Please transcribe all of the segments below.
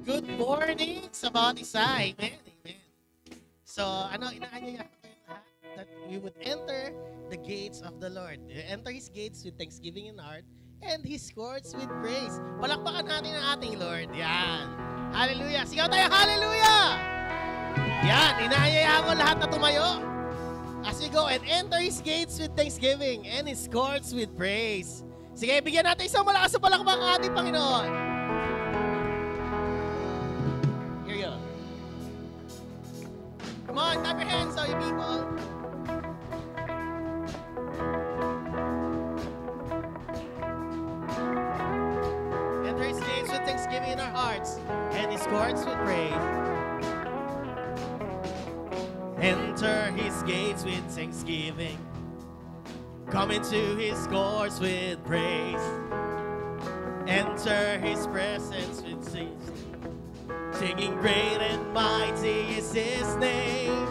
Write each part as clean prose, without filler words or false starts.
good morning sa bawat isa. Amen. Amen. So, inaanyaya ko kayo lahat that we would enter the gates of the Lord. Enter His gates with thanksgiving in heart and His courts with praise. Palakpakan natin ang ating Lord. Yan. Hallelujah. Sigaw tayo, hallelujah! Yan, inaanyaya ko lahat na tumayo. As we go and enter His gates with thanksgiving and His courts with praise. Sige, bigyan natin isang malakas na palakpak ang ating Panginoon. Here you go. Come on, clap your hands, all you people. Enter His gates with thanksgiving in our hearts and His courts with praise. Enter His gates with thanksgiving. Come into His courts with praise. Enter His presence with singing, great and mighty is His name.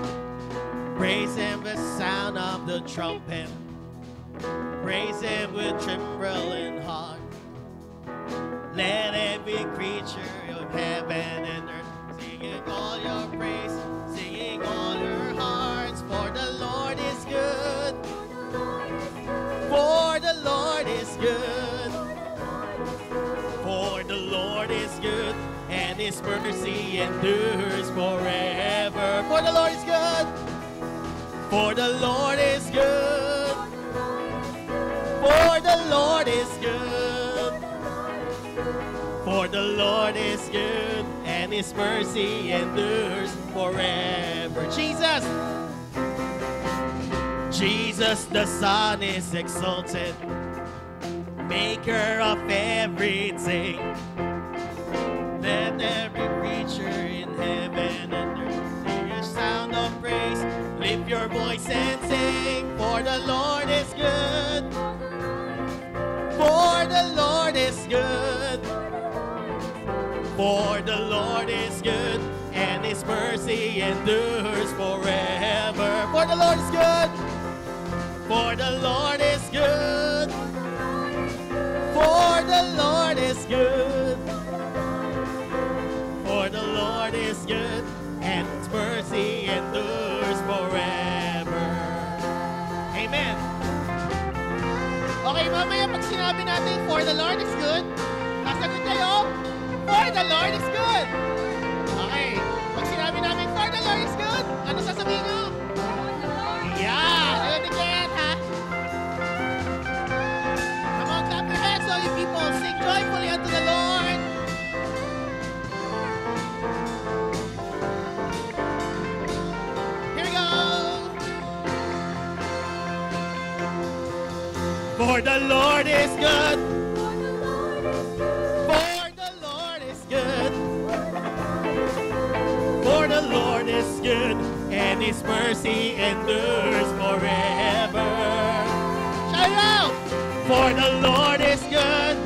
Praise Him with the sound of the trumpet. Praise Him with trembling heart. Let every creature of heaven and earth singing all your praise, singing all your hearts. For the Lord is good. For the Lord is good. For the Lord is good, and His mercy endures forever. For the Lord is good. For the Lord is good. For the Lord is good. For the Lord is good, and His mercy endures forever. Jesus! Jesus the Son is exalted, maker of everything. Let every creature in heaven and earth hear a sound of praise. Lift your voice and sing, for the Lord is good. For the Lord is good. For the Lord is good, and His mercy endures forever. For the Lord is good. For the Lord is good. For the Lord is good. For the Lord is good, and His mercy endures forever. Amen. Okay, mamaya pag sinabi natin, for the Lord is good, sasagot kayo, for the Lord is good. Okay, pag sinabi namin, for the Lord is good, ano sasabihin nyo? Yeah, again, ha? Come on, clap your hands, all you people. Sing joyfully unto the Lord. Here we go. For the Lord is good. For the Lord is good. For the Lord is good, and His mercy endures forever. Shout it out! For the Lord is good.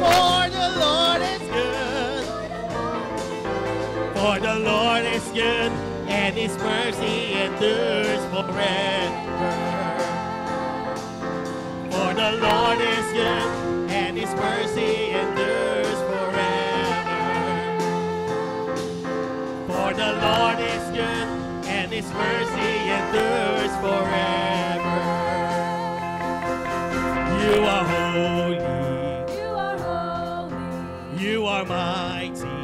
For the Lord is good. For the Lord is good, and His mercy endures forever. For the Lord is good, and His mercy endures forever. For the Lord is good, and His mercy endures forever. You are holy. You are holy. You are mighty.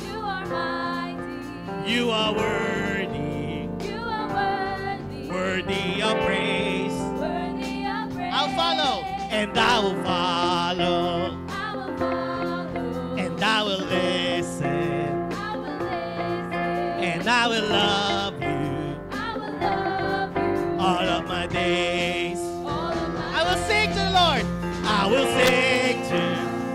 You are mighty. You are worthy. You are worthy. Worthy of praise. Worthy of praise. I'll follow, and I will follow, I will follow. and I will listen, I will listen. and I will love you I will love you. all of my days. All of my I will sing to the Lord. I will sing to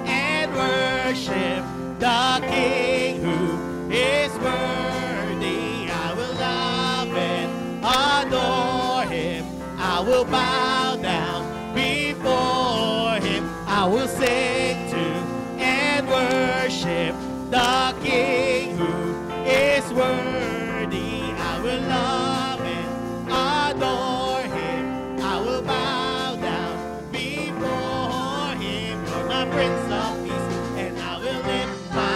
and worship the King who is worthy. I will love and adore Him. I will bow down before Him. I will sing to and worship the King who is worthy. I will love and adore Him. I will bow down before Him. You're my Prince of Peace, and I will lift my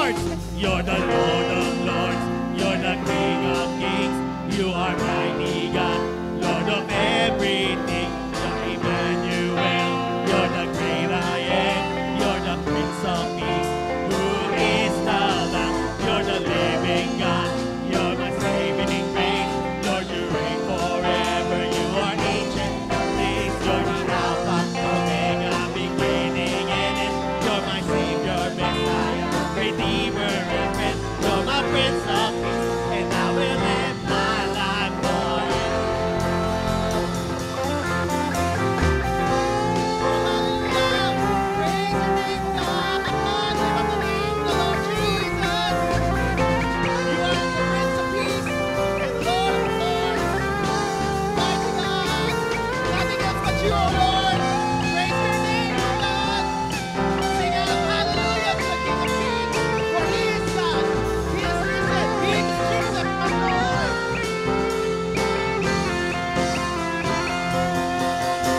Lords. You're the Lord of Lords. You're the King of Kings. You are mighty God, Lord of everything. You're Emmanuel. You're the great I am. You're the Prince of Peace. Who is the Lamb? You're the living God. You're my saving grace. Lord, you reign forever. You are ancient of days. You're the Alpha, Omega, beginning and end. You're my Savior, Messiah, Redeemer and friend. You're my Prince of Peace, and I will live my life for you.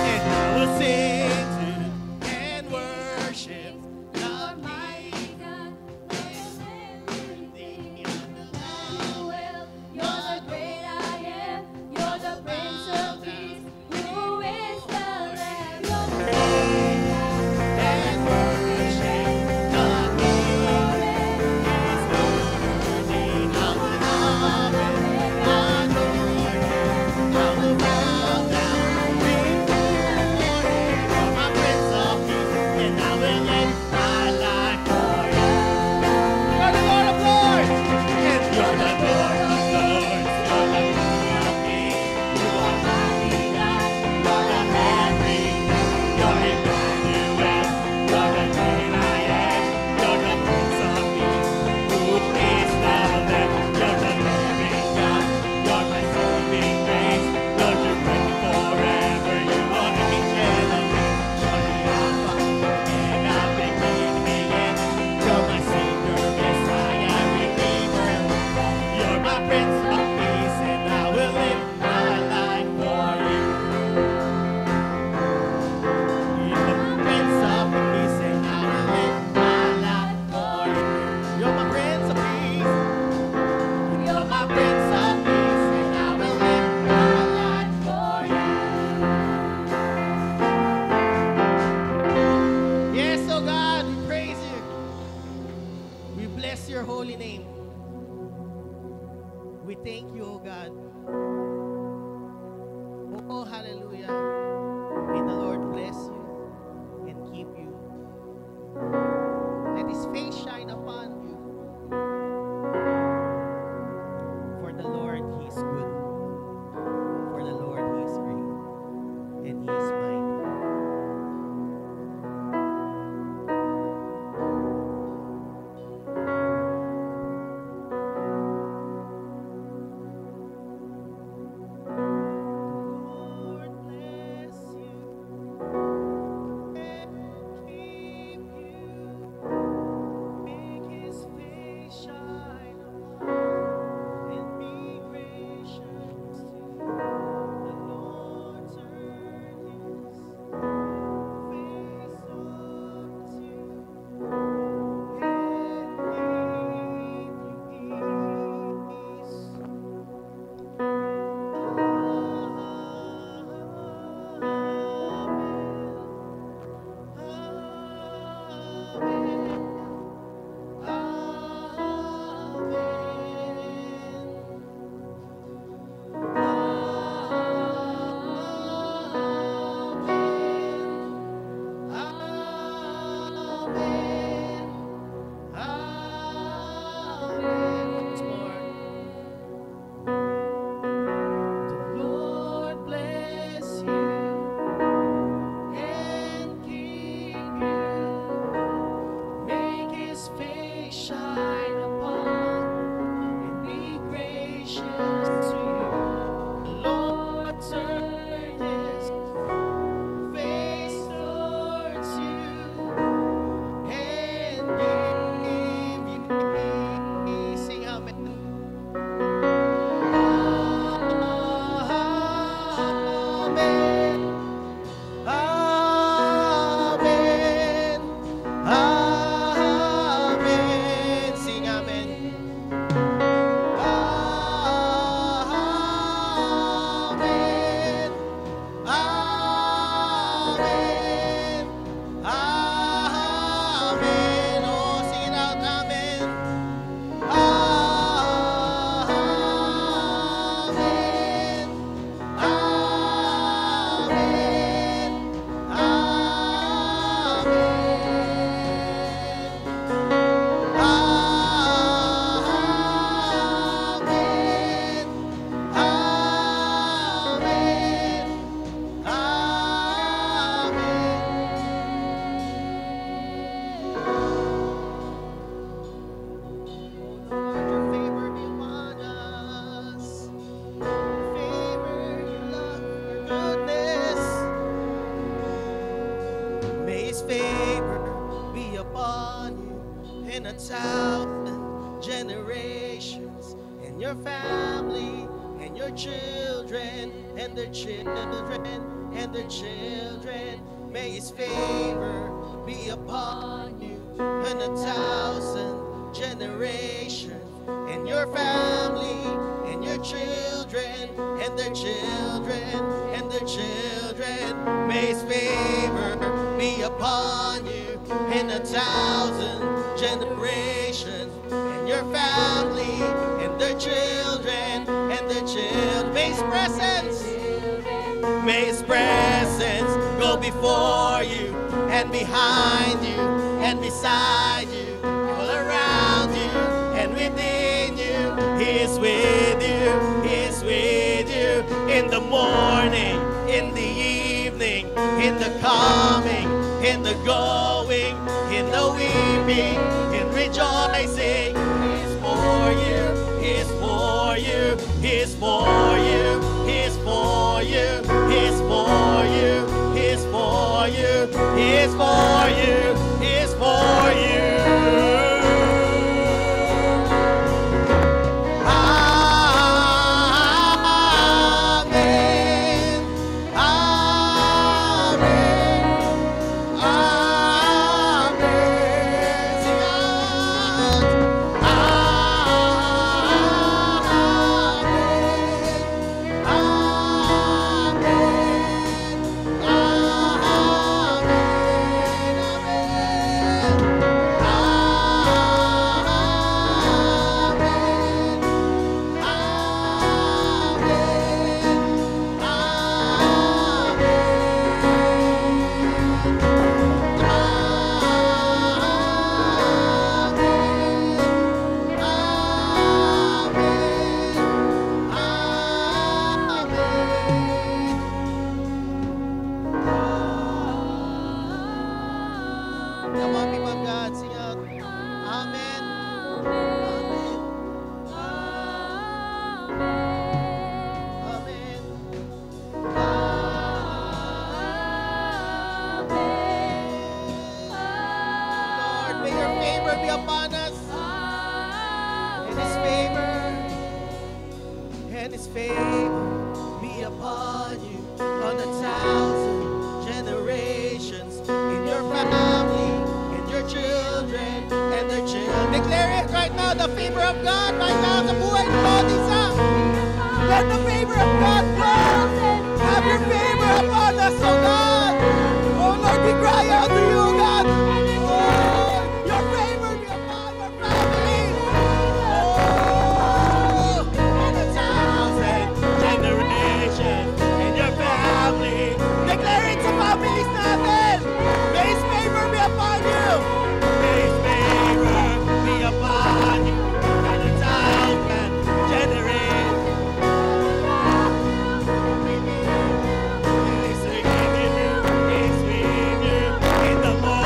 And I will sing to and worship the Mighty God, with everything. Emmanuel, you're the great I am. You're the Prince of Peace. Who is the Lamb? You're the and worship the King. His worthy. I will love and adore him. I will bow down before him. You're my Prince of Peace, and I will live my life for you. You're the Lord of Lords, and you're the Lord of Lords. You're the King of Kings. You are mighty God. You're the everything. You're Emmanuel. You're the great I am. You're the Prince of Peace. Who is the Lamb? You're the living God. You're my saving grace. Lord, you reign forever. You are ancient of days. You're the Alpha, Omega, beginning and end. You're my Savior, Messiah, Redeemer. You're my Prince of Peace, and I will live my life for you. You're my Prince of Peace, and I will live my life for you. You're my Prince of Peace. You're my Prince of Peace, and I will live my life for you. Yes, oh God, we praise you. We bless your holy name. We thank you, oh God. Oh, hallelujah. May the Lord bless you and keep you. Let his face shine upon you. For the Lord, he is good. For the Lord, he is great. And he is mighty. Lord bless you and keep you. Make his face shine upon and be gracious to you. The Lord turn his face up to you and give you peace. Lord bless you and keep you. Make his face shine upon and be gracious to you. The Lord turn his face towards you and give you peace. Sing amen. Amen. Amen. Amen. generations, and your family, and your children, and their children, and their children. May His favor be upon you, and 1,000 generations, and your family, and your children, and their children, and their children. May His favor be upon you, and 1,000 generations, and your family, and their children, and their children. May His presence, may His presence go before you, and behind you, and beside you, all around you, and within you. He is with you, He is with you, in the morning, in the evening, in the coming, in the going, in the weeping, in rejoicing. He is for you, He is for you, He is for you, He is for you, He is for you, He is for you, He is for you, He is for you. Come on, people of God, sing out. Amen. Amen. Amen. Lord, may your favor be upon us. And His favor be upon you on 1,000 generations, in your family, in your children, and their children. Declare it right now, the favor of God right now sa buhay ng bawat isa. Let the favor of God flow. Have your favor upon us, oh God. Oh Lord, we cry out to you, oh God. Oh, your favor be upon our families. Oh, in 1,000 generations, in your family. Declare it sa families natin. May His favor be upon you. May His favor be upon you. In 1,000 generations. He's with you. He's with you. In the morning.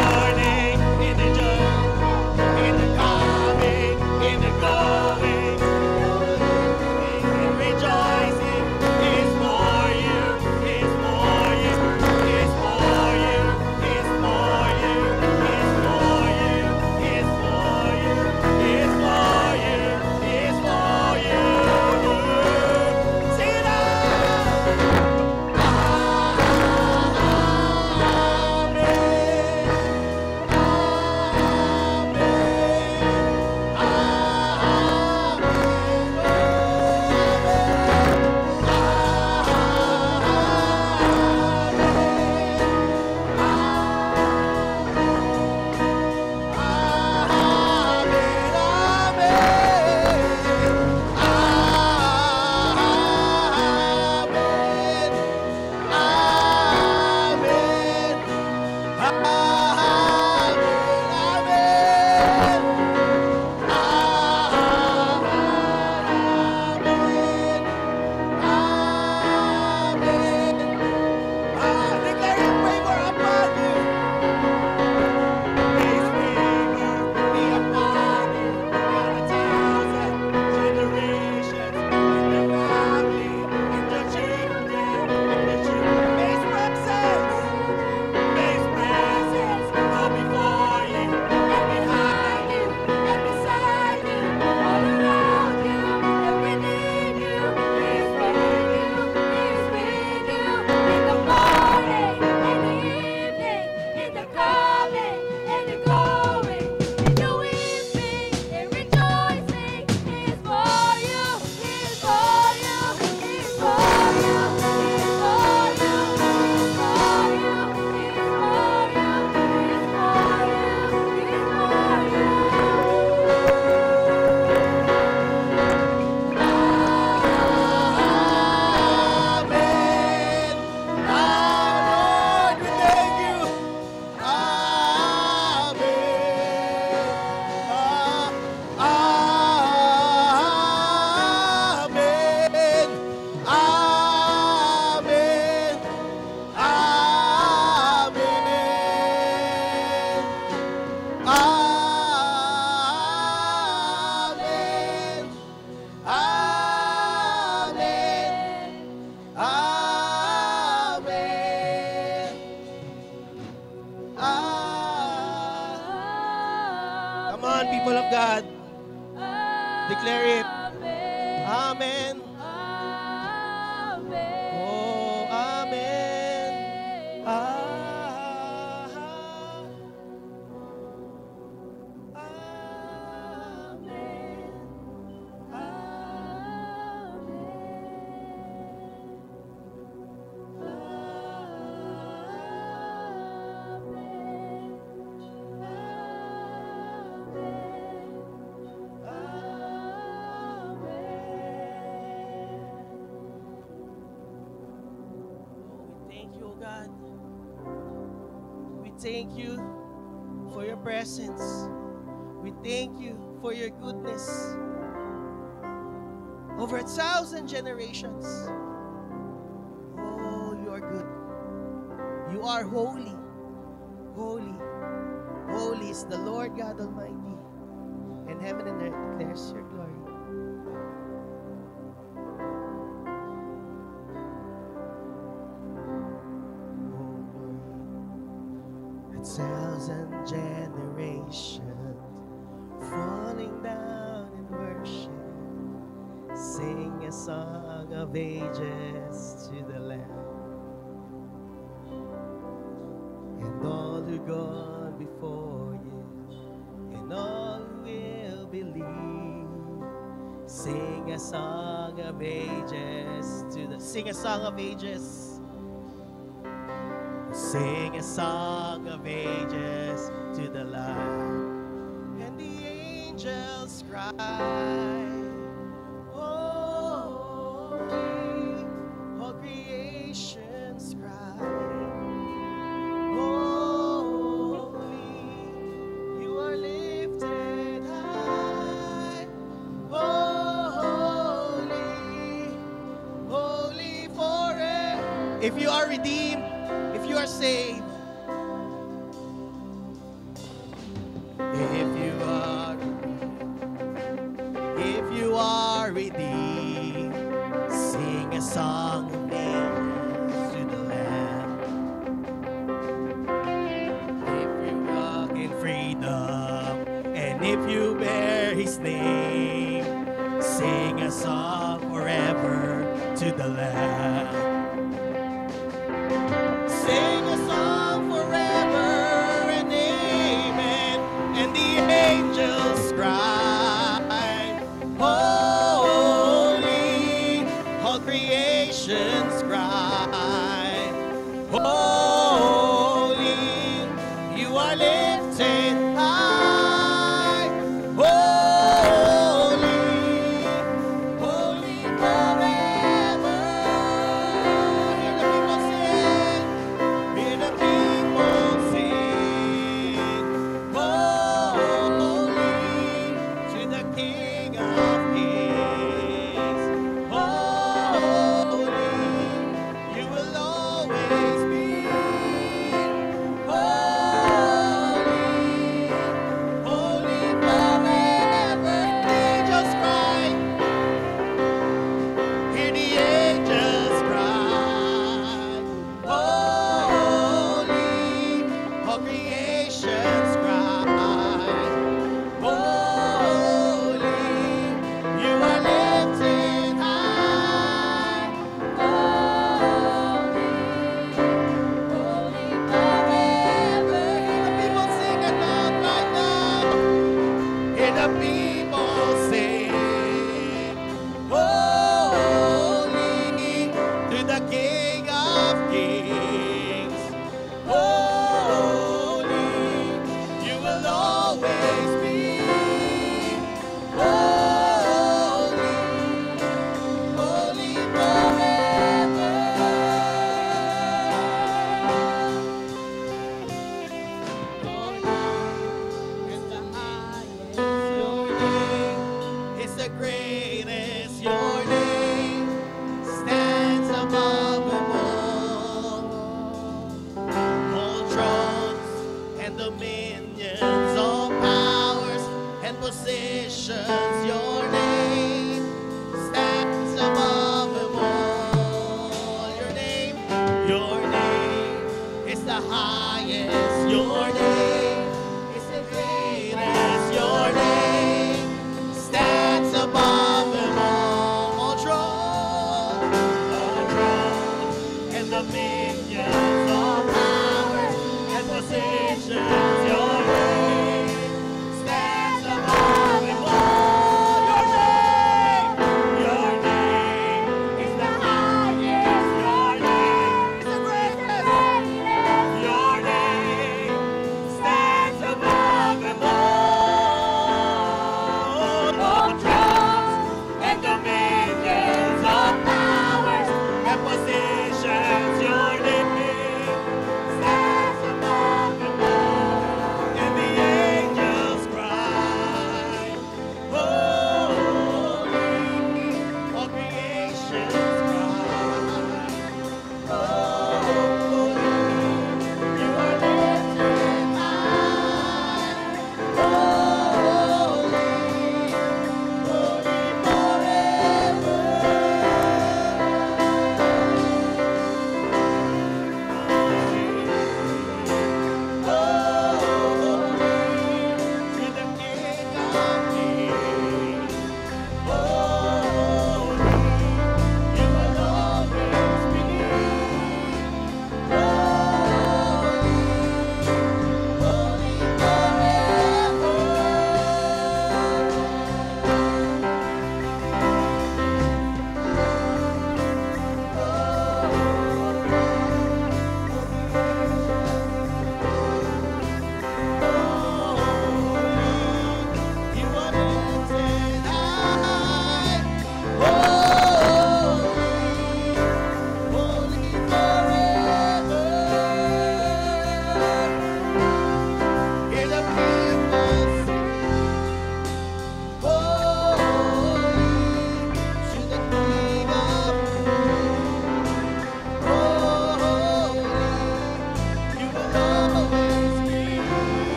Declare it. Amen. Oh, amen. God, we thank you for your presence. We thank you for your goodness over 1,000 generations. Oh, you are good. You are holy. Holy. Holy is the Lord God Almighty. And heaven and earth declares your glory. 1,000 generations falling down in worship, sing a song of ages to the Lamb. And all who gone before you, and all who will believe, sing a song of ages to the sing a song of ages. Sing a song of ages to the Lamb. And the angels cry, holy, all creations cry, holy, you are lifted high, holy, holy forever. If you are redeemed, if you are saved, if you are redeemed, sing a song of ages to the Lamb. If you walk in freedom, and if you bear His name, sing a song forever to the Lamb. Sing a song forever and amen, and the angels cry, holy, all creations cry, holy, you are lifted high, holy, holy forever. Hear the people sing. Hear the people sing, holy to the King of Kings. Holy, you will always be. Holy, holy forever. The angels cry. Hear the angels cry. Holy, all creations cry. Holy,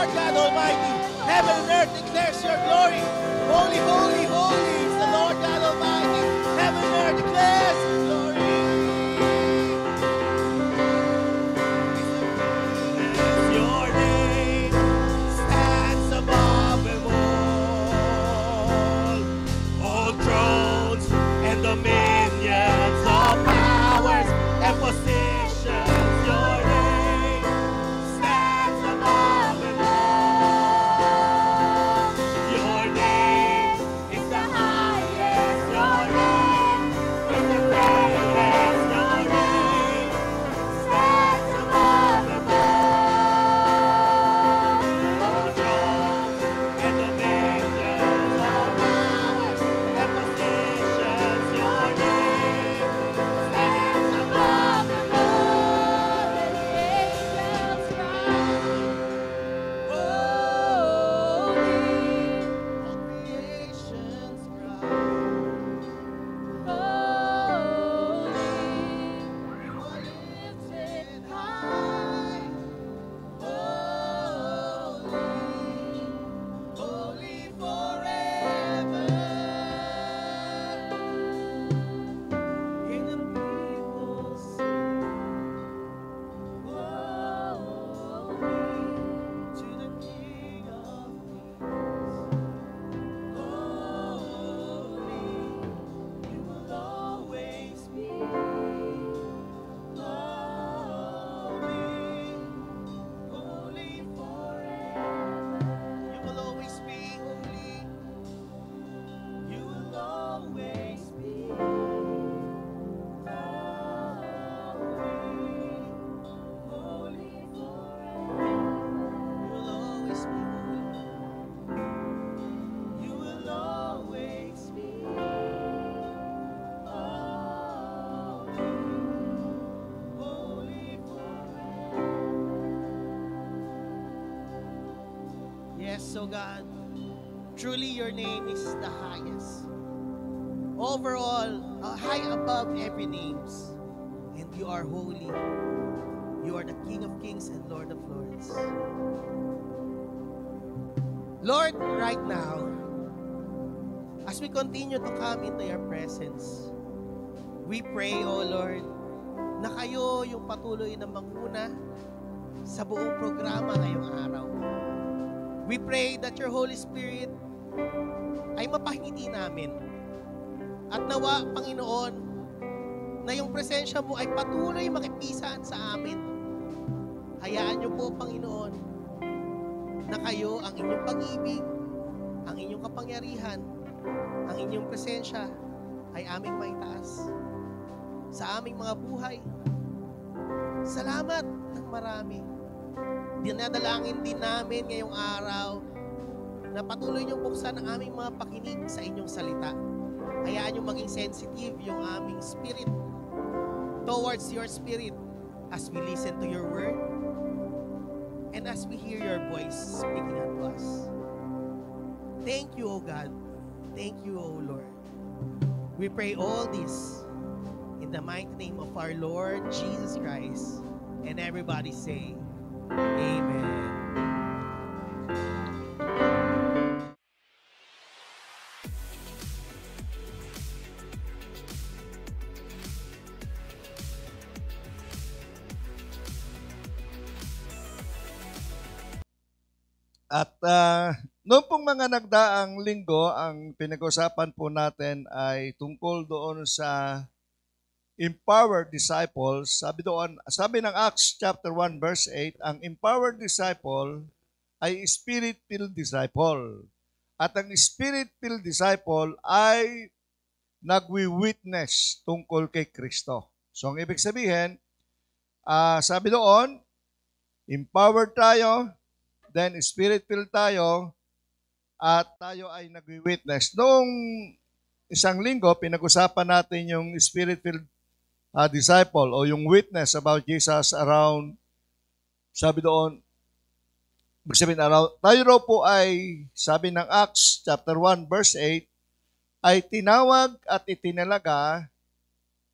Lord God Almighty. Heaven and earth declares your glory. Holy, holy, holy is the Lord God Almighty. Heaven and earth declares your glory. Your name stands above them all thrones and dominions, all powers and positions. Your name stands above them all. Your name is the highest. Your name is the greatest. Your name stands above them all thrones and dominions, all powers and positions. Your name stands above them all. And the angels cry, All creations cry, holy, you are lifted high. Holy, holy forever. Hear the people sing, holy to the King of Kings. Holy, you will always be. Holy, holy forever. You will always be holy. You will always be holy, holy forever. You will always be holy, holy forever. Yes, so God, truly your name is the highest. Overall, high above every names. And you are holy. You are the King of Kings and Lord of Lords. Lord, right now, as we continue to come into your presence, we pray, O Lord, na kayo yung patuloy na manguna sa buong programa ngayong araw. We pray that your Holy Spirit ay mapahingiti namin. At nawa, Panginoon, na yung presensya mo ay patuloy makipisan sa amin. Hayaan niyo po, Panginoon, na kayo ang inyong pag-ibig, ang inyong kapangyarihan, ang inyong presensya ay aming maitaas sa aming mga buhay. Salamat ng marami. Dinadalangin din namin ngayong araw na patuloy niyong buksan ang aming mga pakinig sa inyong salita. Hayaan niyong maging sensitive yung aming spirit towards your spirit as we listen to your word and as we hear your voice speaking unto us. Thank you, O God. Thank you, O Lord. We pray all this in the mighty name of our Lord Jesus Christ. And everybody say, Amen. At noong pong mga nagdaang linggo, ang pinag-usapan po natin ay tungkol doon sa empowered disciples. Sabi ng Acts chapter 1 verse 8, ang empowered disciple ay spirit-filled disciple. At ang spirit-filled disciple ay nagwi-witness tungkol kay Kristo. So ang ibig sabihin, sabi doon, empowered tayo, then spirit-filled tayo, at tayo ay nagwi-witness. Noong isang linggo, pinag-usapan natin yung spirit-filled disciple o yung witness about Jesus around, sabi doon, tayo raw po ay, sabi ng Acts chapter 1 verse 8, ay tinawag at itinalaga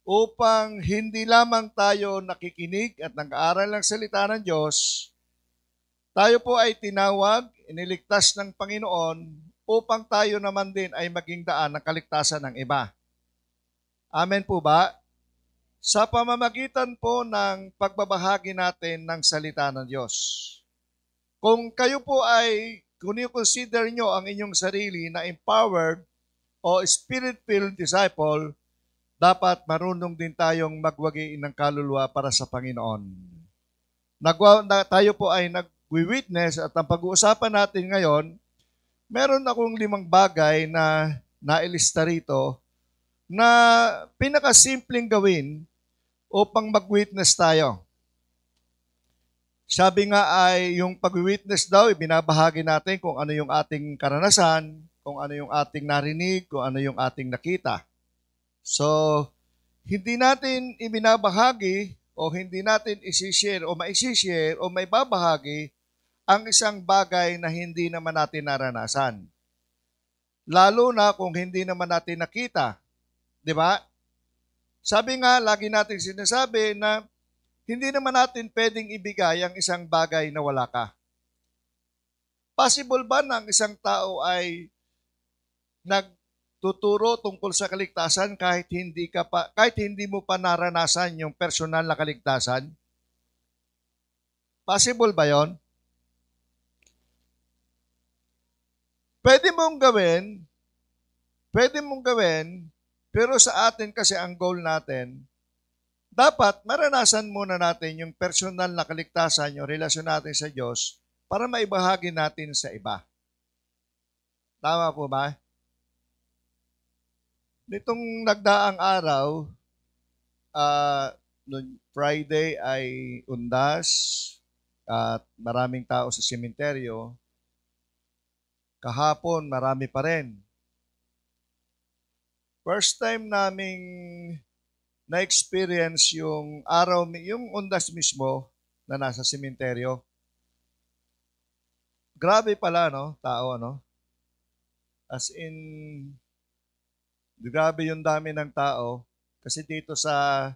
upang hindi lamang tayo nakikinig at nag-aaral ng salita ng Diyos, tayo po ay tinawag, iniligtas ng Panginoon upang tayo naman din ay maging daan ng kaligtasan ng iba. Amen po ba? Sa pamamagitan po ng pagbabahagi natin ng salita ng Diyos. Kung kayo po ay, kung i-consider nyo ang inyong sarili na empowered o spirit-filled disciple, dapat marunong din tayong magwagi ng kaluluwa para sa Panginoon. Tayo po ay nag-witness at ang pag-uusapan natin ngayon, meron akong 5 bagay na nailista rito na pinakasimpleng gawin upang mag-witness tayo. Sabi nga ay yung pag-witness daw, ibinabahagi natin kung ano yung ating karanasan, kung ano yung ating narinig, kung ano yung ating nakita. So, hindi natin ibinabahagi o hindi natin isi-share o maisi-share o may babahagi ang isang bagay na hindi naman natin naranasan. Lalo na kung hindi naman natin nakita. Di ba? Sabi nga, lagi natin sinasabi na hindi naman natin pwedeng ibigay ang isang bagay na wala ka. Possible ba na ang isang tao ay nagtuturo tungkol sa kaligtasan kahit hindi mo pa naranasan yung personal na kaligtasan? Possible ba 'yon? Pwede mong gawin, pero sa atin kasi ang goal natin, dapat maranasan muna natin yung personal na kaligtasan, yung relasyon natin sa Diyos para maibahagi natin sa iba. Tama po ba? Nitong nagdaang araw, noong Friday ay undas at maraming tao sa sementeryo. Kahapon, marami pa rin. First time naming na-experience yung araw, yung undas mismo na nasa sementeryo. Grabe pala, no? Tao, no? As in, grabe yung dami ng tao. Kasi dito sa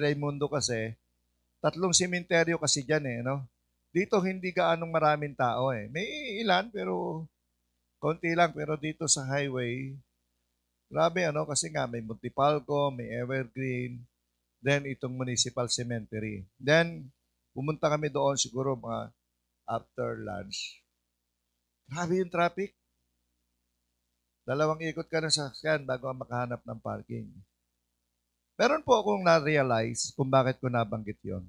Raimundo kasi, 3 sementeryo kasi dyan eh, no? Dito hindi gaanong maraming tao eh. May ilan, pero konti lang. Pero dito sa highway, grabe kasi nga may Montipalco, may Evergreen, then itong Municipal Cemetery. Then, pumunta kami doon siguro mga after lunch. Grabe yung traffic. 2 ikot ka ng sasakyan bago ang makahanap ng parking. Meron po akong na-realize kung bakit ko nabanggit yon.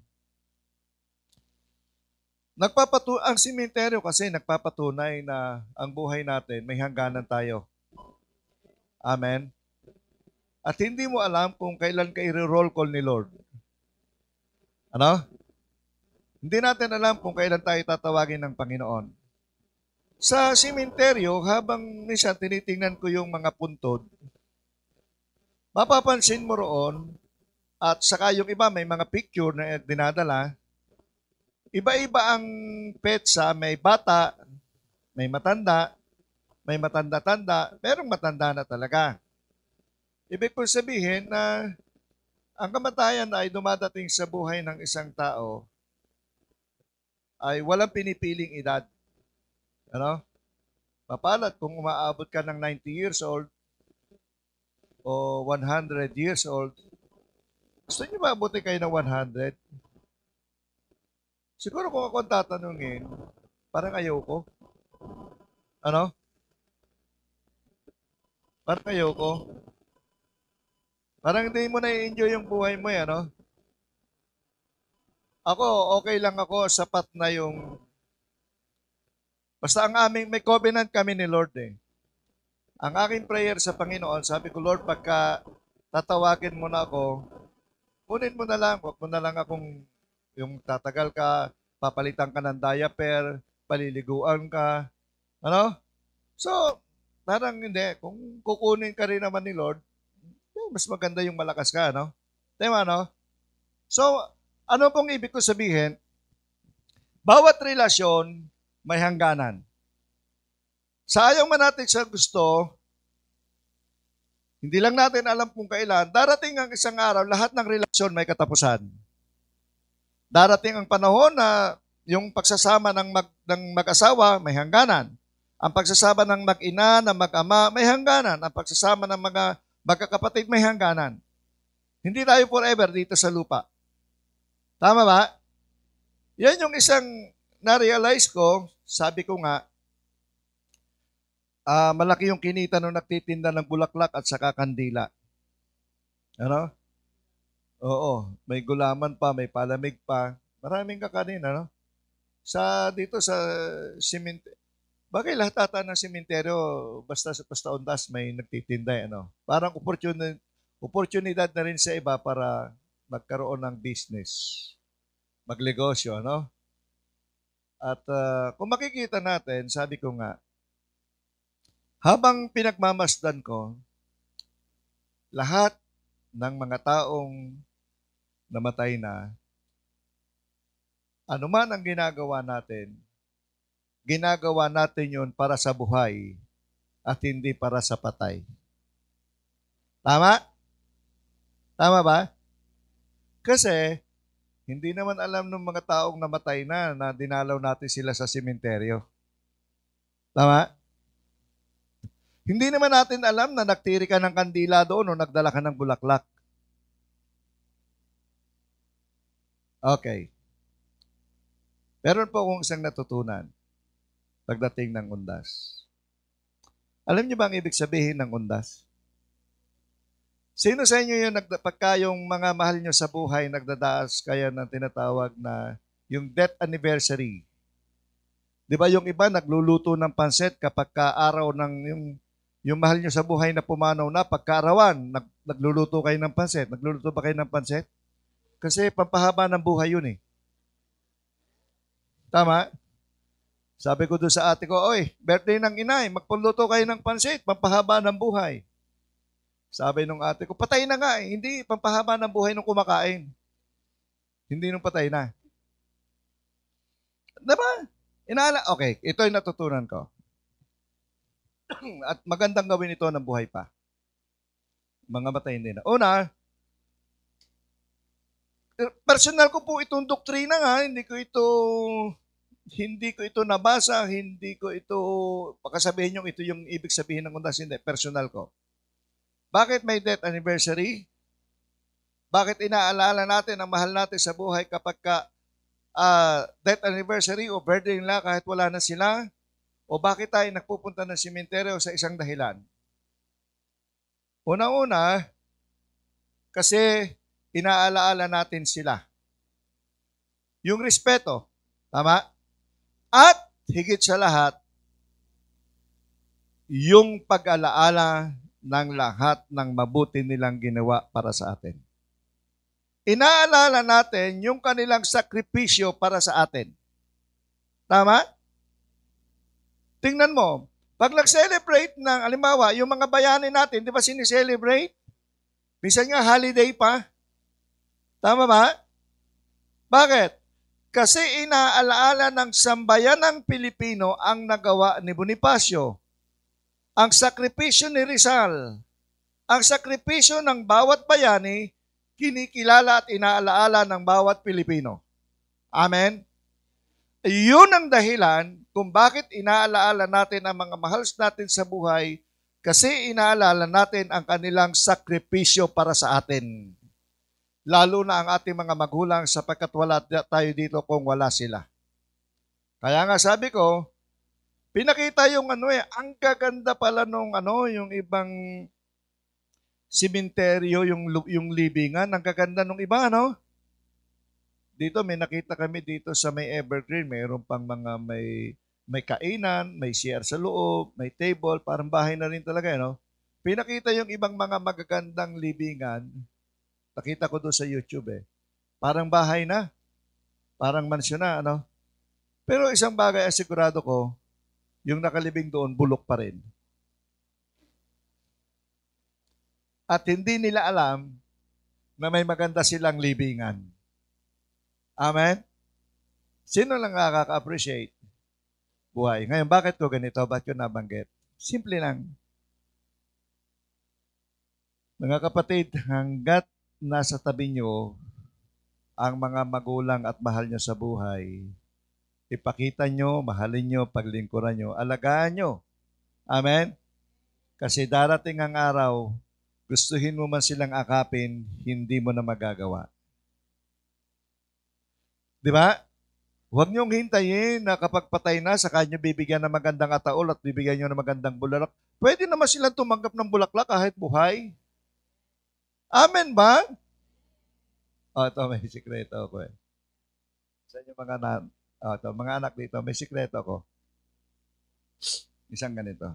Ang sementeryo kasi nagpapatunay na ang buhay natin may hangganan tayo. Amen. At hindi mo alam kung kailan ka i-roll call ni Lord. Ano? Hindi natin alam kung kailan tayo tatawagin ng Panginoon. Sa sementeryo, habang minsan tinitingnan ko yung mga puntod, mapapansin mo roon, at saka yung iba may mga picture na dinadala, iba-iba ang petsa, may bata, may matanda, may matanda-tanda, merong matanda na talaga. Ibig ko sabihin na ang kamatayan ay dumadating sa buhay ng isang tao ay walang pinipiling edad. Ano? Mapalad kung umaabot ka ng 90 years old o 100 years old. Gusto niyo ba abutin kayo ng 100? Siguro kung ako tatanungin, parang ayoko. Ano? Parang ayoko. Parang hindi mo na-enjoy yung buhay mo, ano? Ako, okay lang ako, sapat na yung... Basta may covenant kami ni Lord eh. Ang aking prayer sa Panginoon, sabi ko, Lord, pagka tatawagin mo na ako, kunin mo na lang, wag mo na lang akong yung tatagal ka, papalitan ka ng diaper, paliliguan ka, ano? So, parang hindi. Kung kukunin ka rin naman ni Lord, mas maganda yung malakas ka, no? Tama, no? So, ano pong ibig ko sabihin? Bawat relasyon may hangganan. Sa ayaw man natin sa gusto, hindi lang natin alam kung kailan, darating ang isang araw, lahat ng relasyon may katapusan. Darating ang panahon na yung pagsasama ng mag-asawa, may hangganan. Ang pagsasama ng mag-ina, ng mag-ama, may hangganan. Ang pagsasama ng mga magkakapatid, may hangganan. Hindi tayo forever dito sa lupa. Tama ba? Yan yung isang na-realize ko, sabi ko nga, malaki yung kinita nung nagtitinda ng bulaklak at saka kandila. Ano? Oo, may gulaman pa, may palamig pa. Maraming kakanin, ano? Dito sa simenteryo. Bagay lahat ata ng simenteryo, basta undas may nagtitinda, ano? Parang oportunidad na rin sa iba para magkaroon ng business, magnegosyo, ano? At kung makikita natin, sabi ko nga, habang pinagmamasdan ko, lahat ng mga taong namatay na, anuman ang ginagawa natin yun para sa buhay at hindi para sa patay. Tama? Tama ba? Kasi, hindi naman alam ng mga taong namatay na dinalaw natin sila sa sementeryo. Tama? Hindi naman natin alam na nagtiri ka ng kandila doon o nagdala ka ng bulaklak. Okay. Meron po akong isang natutunan pagdating ng undas. Alam niyo ba ang ibig sabihin ng undas? Sino sa inyo yung pagka yung mga mahal nyo sa buhay nagdadaas kaya ng tinatawag na yung death anniversary? Di ba yung iba nagluluto ng pansit kapag araw ng yung mahal nyo sa buhay na pumanaw na, pagkaarawan, nagluluto kayo ng pansit. Nagluluto ba kayo ng pansit? Kasi pampahaba ng buhay yun eh. Tama? Sabi ko doon sa ate ko, oy, birthday ng inay, magpuluto kayo ng pansit, pampahaba ng buhay. Sabi nung ate ko, patay na nga eh. Hindi, pampahaba ng buhay nung kumakain. Hindi nung patay na. Diba? Okay, ito yung natutunan ko. At magandang gawin ito ng buhay pa. Mga matay hindi na. Una, personal ko po itong doktrina nga, hindi ko ito nabasa, hindi ko ito, baka sabihin nyo, ito yung ibig sabihin ng undas, hindi, personal ko. Bakit may death anniversary? Bakit inaalala natin ang mahal natin sa buhay kapag death anniversary o birthday nila kahit wala na sila? O bakit tayo nagpupunta ng sementeryo sa isang dahilan? Una-una, kasi inaalaala natin sila. Yung respeto, tama? At higit sa lahat, yung pag-alaala ng lahat ng mabuti nilang ginawa para sa atin. Inaalala natin yung kanilang sakripisyo para sa atin. Tama? Tingnan mo, pag nag-celebrate ng, halimbawa, yung mga bayani natin, di ba sinicelebrate? Minsan nga holiday pa. Tama ba? Bakit? Kasi inaalaala ng sambayanang Pilipino ang nagawa ni Bonifacio. Ang sakripisyo ni Rizal, ang sakripisyo ng bawat bayani, kinikilala at inaalaala ng bawat Pilipino. Amen? Yun ang dahilan kung bakit inaalaala natin ang mga mahal natin sa buhay, kasi inaalala natin ang kanilang sakripisyo para sa atin. Lalo na ang ating mga magulang sapagkat wala tayo dito kung wala sila. Kaya nga sabi ko, pinakita yung ang gaganda pala nung yung ibang simenteryo, yung libingan, ang gaganda nung iba, Dito may nakita kami dito sa may Evergreen, mayroon pang mga may kainan, may CR sa loob, may table, parang bahay na rin talaga, Pinakita yung ibang mga magagandang libingan. Nakita ko doon sa YouTube Parang bahay na. Parang mansyon na, Pero isang bagay asigurado ko, yung nakalibing doon, bulok pa rin. At hindi nila alam na may maganda silang libingan. Amen? Sino lang nakaka-appreciate buhay? Ngayon, bakit ko ganito? Bakit ko nabanggit? Simple lang. Mga kapatid, hanggat nasa tabi nyo ang mga magulang at mahal nyo sa buhay, ipakita nyo, mahalin nyo, paglingkuran nyo, alagaan nyo. Amen? Kasi darating ang araw, gustuhin mo man silang akapin, hindi mo na magagawa. Di ba? Huwag niyong hintayin na kapag patay na, saka nyo bibigyan ng magandang ataol at bibigyan nyo ng magandang bulaklak. Pwede naman silang tumanggap ng bulaklak kahit buhay. Amen ba? Ito may sikreto ako eh. Sa inyo mga anak dito, may sikreto ako. Isang ganito.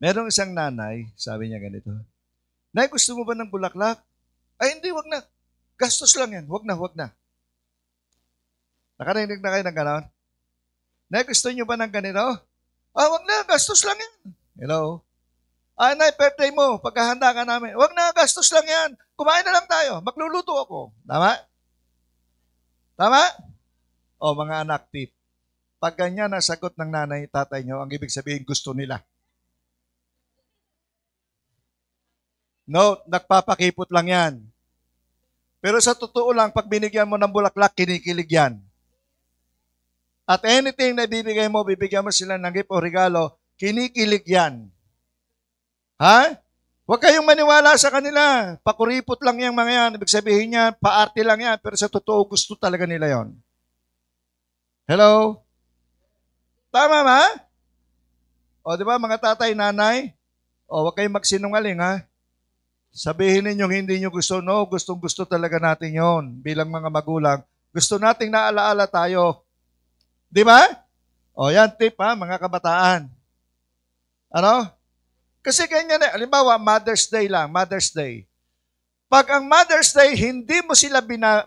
Merong isang nanay, sabi niya ganito, Nay, gusto mo ba ng bulaklak? Ay, hindi, wag na. Gastos lang yan. Wag na. Nakarinig na kayo ng gano'n? Nay, gusto niyo ba ng ganito? Wag na. Gastos lang yan. Hello? Nay, birthday mo. Pagkahanda ka namin. Wag na. Gastos lang yan. Kumain na lang tayo. Magluluto ako. Tama? Tama? Mga anak, tip. Pag ganyan ang sagot ng nanay, tatay nyo, ang ibig sabihin gusto nila. No, nagpapakipot lang yan. Pero sa totoo lang, pag binigyan mo ng bulaklak, kinikilig yan. At anything na bibigyan mo sila ng gift o regalo, kinikilig yan. Ha? Huwag kayong maniwala sa kanila. Pakuripot lang yung mga yan. Ibig sabihin niya, paarte lang yan. Pero sa totoo, gusto talaga nila yon. Hello? Tama ba? Di ba mga tatay, nanay? Huwag kayong magsinungaling, ha? Sabihin ninyong hindi nyo gusto. No, gustong-gusto talaga natin yon bilang mga magulang. Gusto nating naalaala tayo. Di ba? Yan tip, ha, mga kabataan. Ano? Kasi ganyan eh. Halimbawa, Mother's Day lang. Mother's Day. Pag ang Mother's Day, hindi mo sila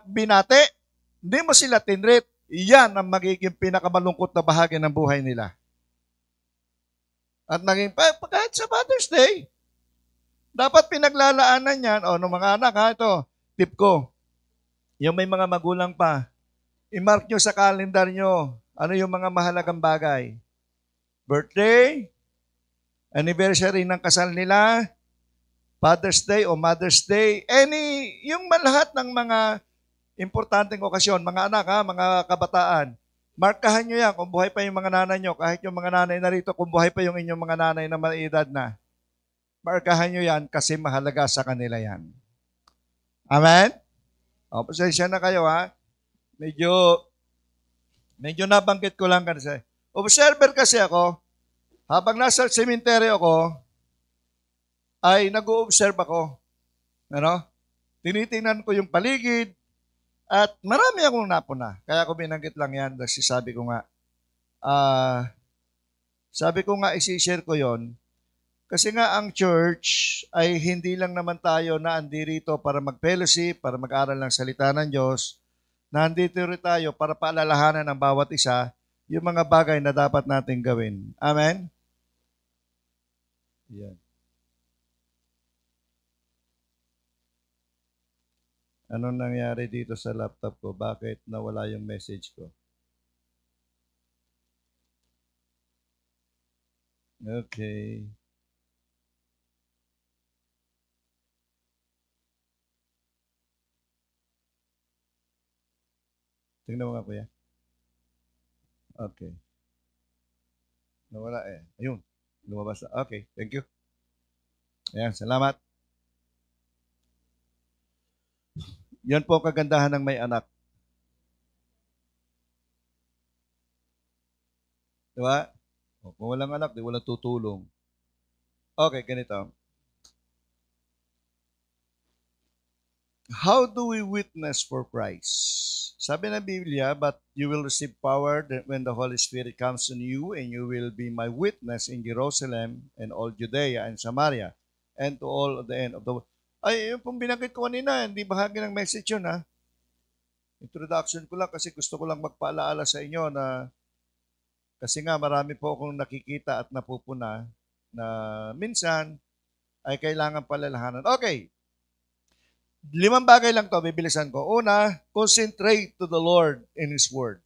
binate, hindi mo sila tinreat, yan ang magiging pinakamalungkot na bahagi ng buhay nila. At naging, kahit sa Mother's Day, dapat pinaglalaanan yan. Ng mga anak, ha, ito, tip ko. Yung may mga magulang pa, i-mark nyo sa kalendar nyo, ano yung mga mahalagang bagay. Birthday, anniversary ng kasal nila, Father's Day o Mother's Day, yung lahat ng mga importanteng okasyon, mga anak, ha, mga kabataan, markahan nyo yan kung buhay pa yung mga nanay nyo, kahit yung mga nanay na rito, kung buhay pa yung inyong mga nanay na may edad na, markahan nyo yan kasi mahalaga sa kanila yan. Amen? Pasensya na kayo, ha? Medyo nabanggit ko lang kasi. Observer kasi ako, habang nasa sementeryo ako, ay nag-o-observe ako. Ano? Tinitingnan ko yung paligid, at marami akong napuna. Kaya ko binanggit lang yan kasi sabi ko nga isi-share ko yon. Kasi nga ang church ay hindi lang naman tayo na andirito para mag-fellowship, para mag-aral ng salita ng Diyos. Nandito rin tayo para paalalahanan ng bawat isa yung mga bagay na dapat natin gawin. Amen? Yan. Anong nangyari dito sa laptop ko? Bakit nawala yung message ko? Okay. Tingnan mo nga, kuya. Okay. Nawala eh. Ayun. Lumabas na. Okay. Thank you. Ayan. Salamat. Yan po ang kagandahan ng may anak. Diba? Kung walang anak, di walang tutulong. Okay, ganito. How do we witness for Christ? Sabi ng Biblia, but you will receive power when the Holy Spirit comes on you, and you will be my witness in Jerusalem and all Judea and Samaria and to all of the end of the world. Ay, yung pong binanggit ko kanina, hindi bahagi ng message yun, ha? Introduction ko lang kasi gusto ko lang magpaalaala sa inyo na kasi nga marami po akong nakikita at napupuna na minsan ay kailangan palalahanan. Okay. 5 bagay lang to, bibilisan ko. Una, concentrate to the Lord in His Word.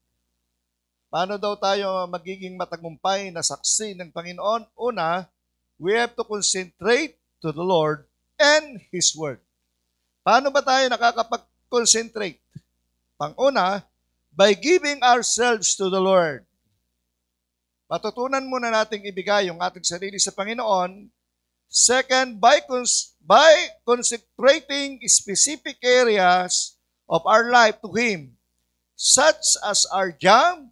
Paano daw tayo magiging matagumpay na saksi ng Panginoon? Una, we have to concentrate to the Lord and His Word. Paano ba tayo nakakapag-concentrate? Pang-una, by giving ourselves to the Lord. Matutunan muna nating ibigay yung ating sarili sa Panginoon. Second, by consecrating specific areas of our life to Him, such as our job,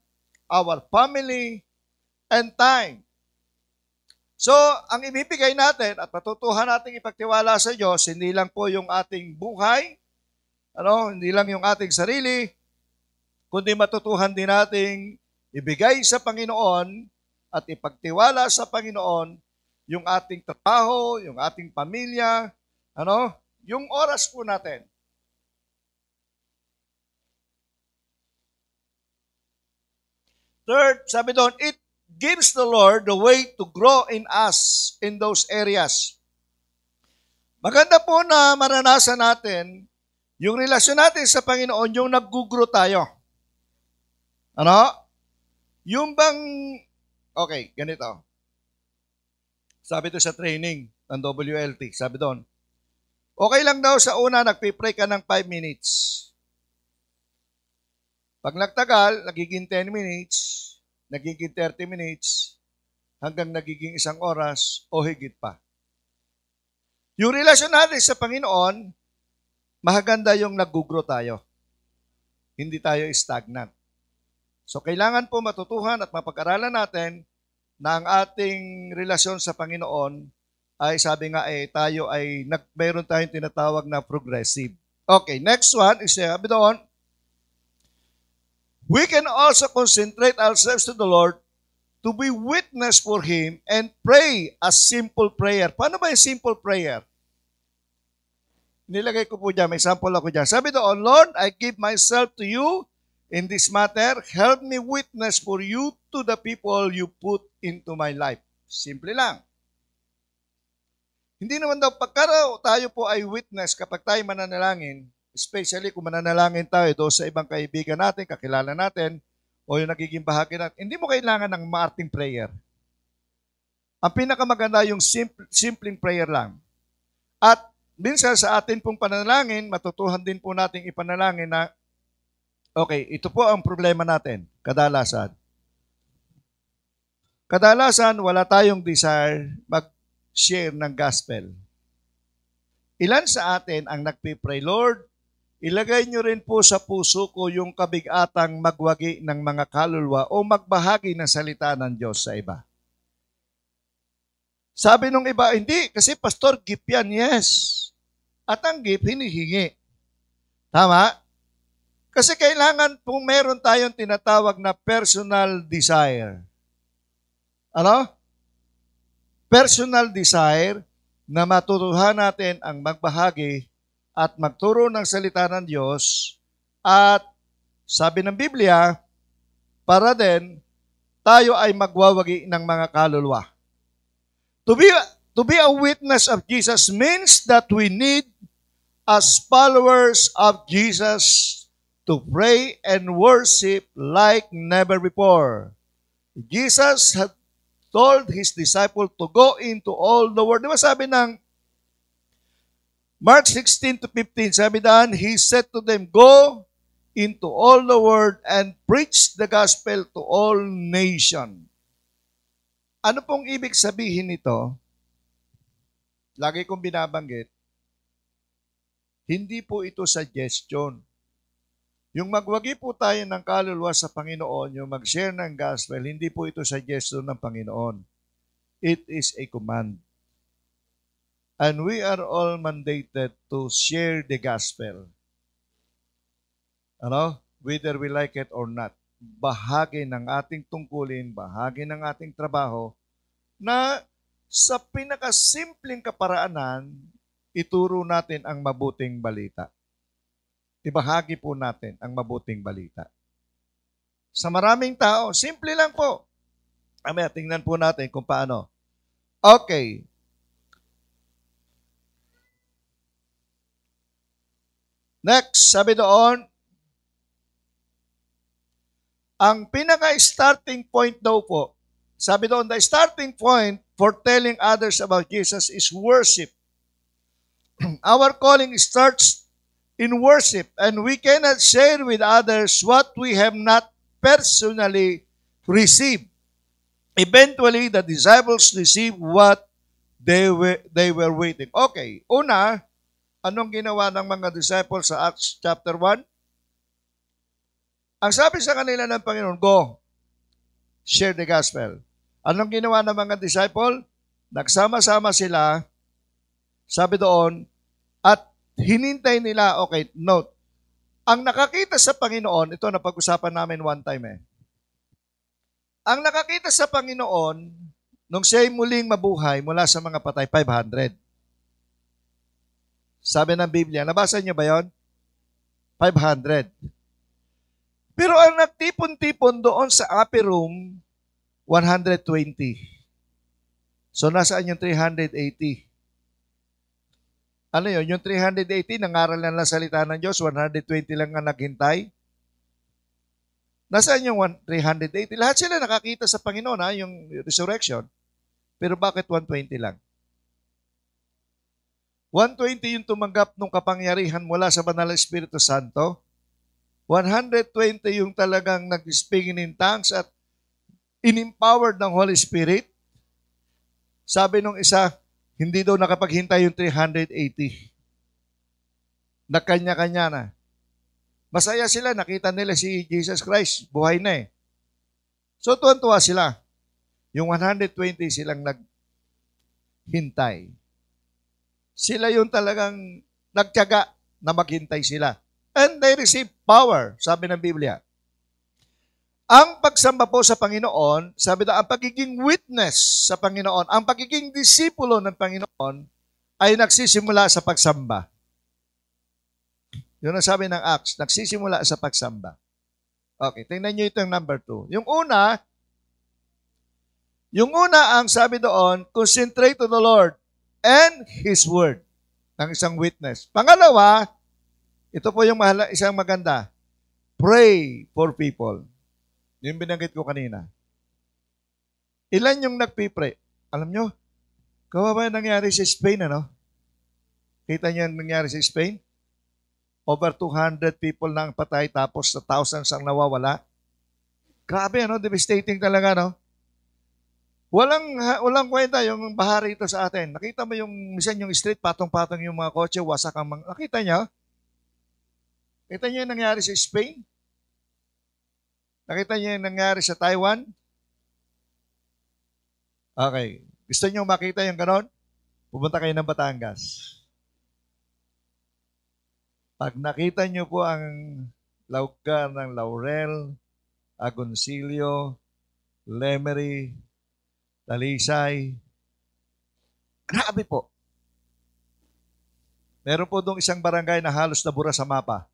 our family, and time. So, ang ibibigay natin at matutuhan nating ipagtiwala sa Diyos, hindi lang po yung ating buhay, hindi lang yung ating sarili, kundi matutuhan din nating ibigay sa Panginoon at ipagtiwala sa Panginoon yung ating trabaho, yung ating pamilya, yung oras po natin. Third, sabi doon, it gives the Lord the way to grow in us in those areas. Maganda po na maranasan natin yung relasyon natin sa Panginoon, yung nag-grow tayo. Yung bang, okay, ganito. Sabi to sa training ng WLT, sabi doon, okay lang daw sa una, nagpipray ka ng 5 minutes. Pag nagtagal, nagiging 10 minutes, nagiging 30 minutes, hanggang nagiging 1 oras o higit pa. Yung relasyon natin sa Panginoon, mahaganda yung nag-grow tayo. Hindi tayo stagnant. So, kailangan po matutuhan at mapag-aralan natin na ang ating relasyon sa Panginoon ay sabi nga tayo ay mayroon tayong tinatawag na progressive. Okay, next one is sabi doon, we can also concentrate ourselves to the Lord to be witness for Him and pray a simple prayer. Paano ba yung simple prayer? Nilagay ko po dyan, may sample ako dyan. Sabi doon, Lord, I give myself to you in this matter. Help me witness for you to the people you put into my life. Simple lang. Hindi naman daw pagka tayo po ay witness kapag tayo mananalangin, especially kung mananalangin tayo doon sa ibang kaibigan natin, kakilala natin, o yung nagiging bahagi natin, hindi mo kailangan ng maarting prayer. Ang pinakamaganda yung simpleng prayer lang. At minsan sa atin pong pananalangin, matutuhan din po nating ipanalangin na, okay, ito po ang problema natin, kadalasan. Kadalasan, wala tayong desire mag-share ng gospel. Ilan sa atin ang nagpipray, Lord, ilagay nyo rin po sa puso ko yung kabigatang magwagi ng mga kaluluwa o magbahagi ng salita ng Diyos sa iba. Sabi nung iba, hindi, kasi pastor, gift yan, yes. At ang gift, hinihingi. Tama? Kasi kailangan kung meron tayong tinatawag na personal desire. Personal desire na matutuhan natin ang magbahagi at magturo ng salita ng Diyos at sabi ng Biblia, para din tayo ay magwawagi ng mga kaluluwa. To be a witness of Jesus means that we need, as followers of Jesus, to pray and worship like never before. Jesus had told His disciples to go into all the world. Di ba sabi ng Mark 16 to 15, sabi daan, He said to them, go into all the world and preach the gospel to all nations. Ano pong ibig sabihin nito? Lagi kong binabanggit, hindi po ito suggestion. Yung magwagi po tayo ng kaluluwa sa Panginoon, yung mag-share ng gospel, hindi po ito suggestion ng Panginoon. It is a command. And we are all mandated to share the gospel. Whether we like it or not. Bahagi ng ating tungkulin, bahagi ng ating trabaho, na sa pinakasimpleng kaparaanan, ituro natin ang mabuting balita. Ibahagi po natin ang mabuting balita. Sa maraming tao, simple lang po. Tingnan po natin kung paano. Okay. Next, sabi doon, ang pinaka-starting point daw po, sabi doon, the starting point for telling others about Jesus is worship. Our calling starts in worship, and we cannot share with others what we have not personally received. Eventually, the disciples received what they were waiting. Okay, una, anong ginawa ng mga disciples sa Acts chapter 1? Ang sabi sa kanila ng Panginoon, go, share the gospel. Anong ginawa ng mga disciple? Nagsama-sama sila, sabi doon, at hinintay nila, okay, note, ang nakakita sa Panginoon, ito na pag-usapan namin one time Ang nakakita sa Panginoon, nung siya'y muling mabuhay mula sa mga patay, 500. Sabi ng Biblia, nabasa niyo ba yon? 500. Pero ang nagtipon-tipon doon sa upper room, 120. So, nasaan yung 380? Ano yun? Yung 380, nangaral na lang salita ng Diyos, 120 lang ang naghintay. Nasaan yung 380? Lahat sila nakakita sa Panginoon, yung resurrection. Pero bakit 120 lang? 120 yung tumanggap ng kapangyarihan mula sa Banal na Espiritu Santo. 120 yung talagang nag-speaking in tongues at in-empowered ng Holy Spirit. Sabi nung isa, hindi daw nakapaghintay yung 380. Nakanya-kanya na. Masaya sila, nakita nila si Jesus Christ, buhay na So, tuwan-tuwa sila. Yung 120 silang naghintay. Sila yung talagang nagtiyaga na maghintay sila. And they receive power, sabi ng Biblia. Ang pagsamba po sa Panginoon, sabi na, ang pagiging witness sa Panginoon, ang pagiging disipulo ng Panginoon, ay nagsisimula sa pagsamba. Yun ang sabi ng Acts, nagsisimula sa pagsamba. Okay, tingnan nyo ito yung number 2. Yung una, ang sabi doon, concentrate on the Lord and His Word. Ang isang witness. Pangalawa, ito po yung isang maganda, pray for people. Yung binanggit ko kanina. Ilan yung nagpipray? Alam nyo, kawawa nangyari sa Spain, ano? Kita nyo yung nangyari sa Spain? Over 200 people na ang patay tapos na thousands ang nawawala. Grabe, ano? Devastating talaga, no? Walang kwenta yung bahari ito sa atin. Nakita mo yung, minsan yung street, patong-patong yung mga kotse, wasak ang mga, nakita nyo? Nakita nyo yung nangyari sa Spain? Nakita nyo yung nangyari sa Taiwan? Okay. Gusto nyo makita yung ganon? Pupunta kayo ng Batangas. Pag nakita nyo po ang lugar ng Laurel, Agoncillo, Lemery, Talisay, grabe po. Meron po doong isang barangay na halos nabura sa mapa.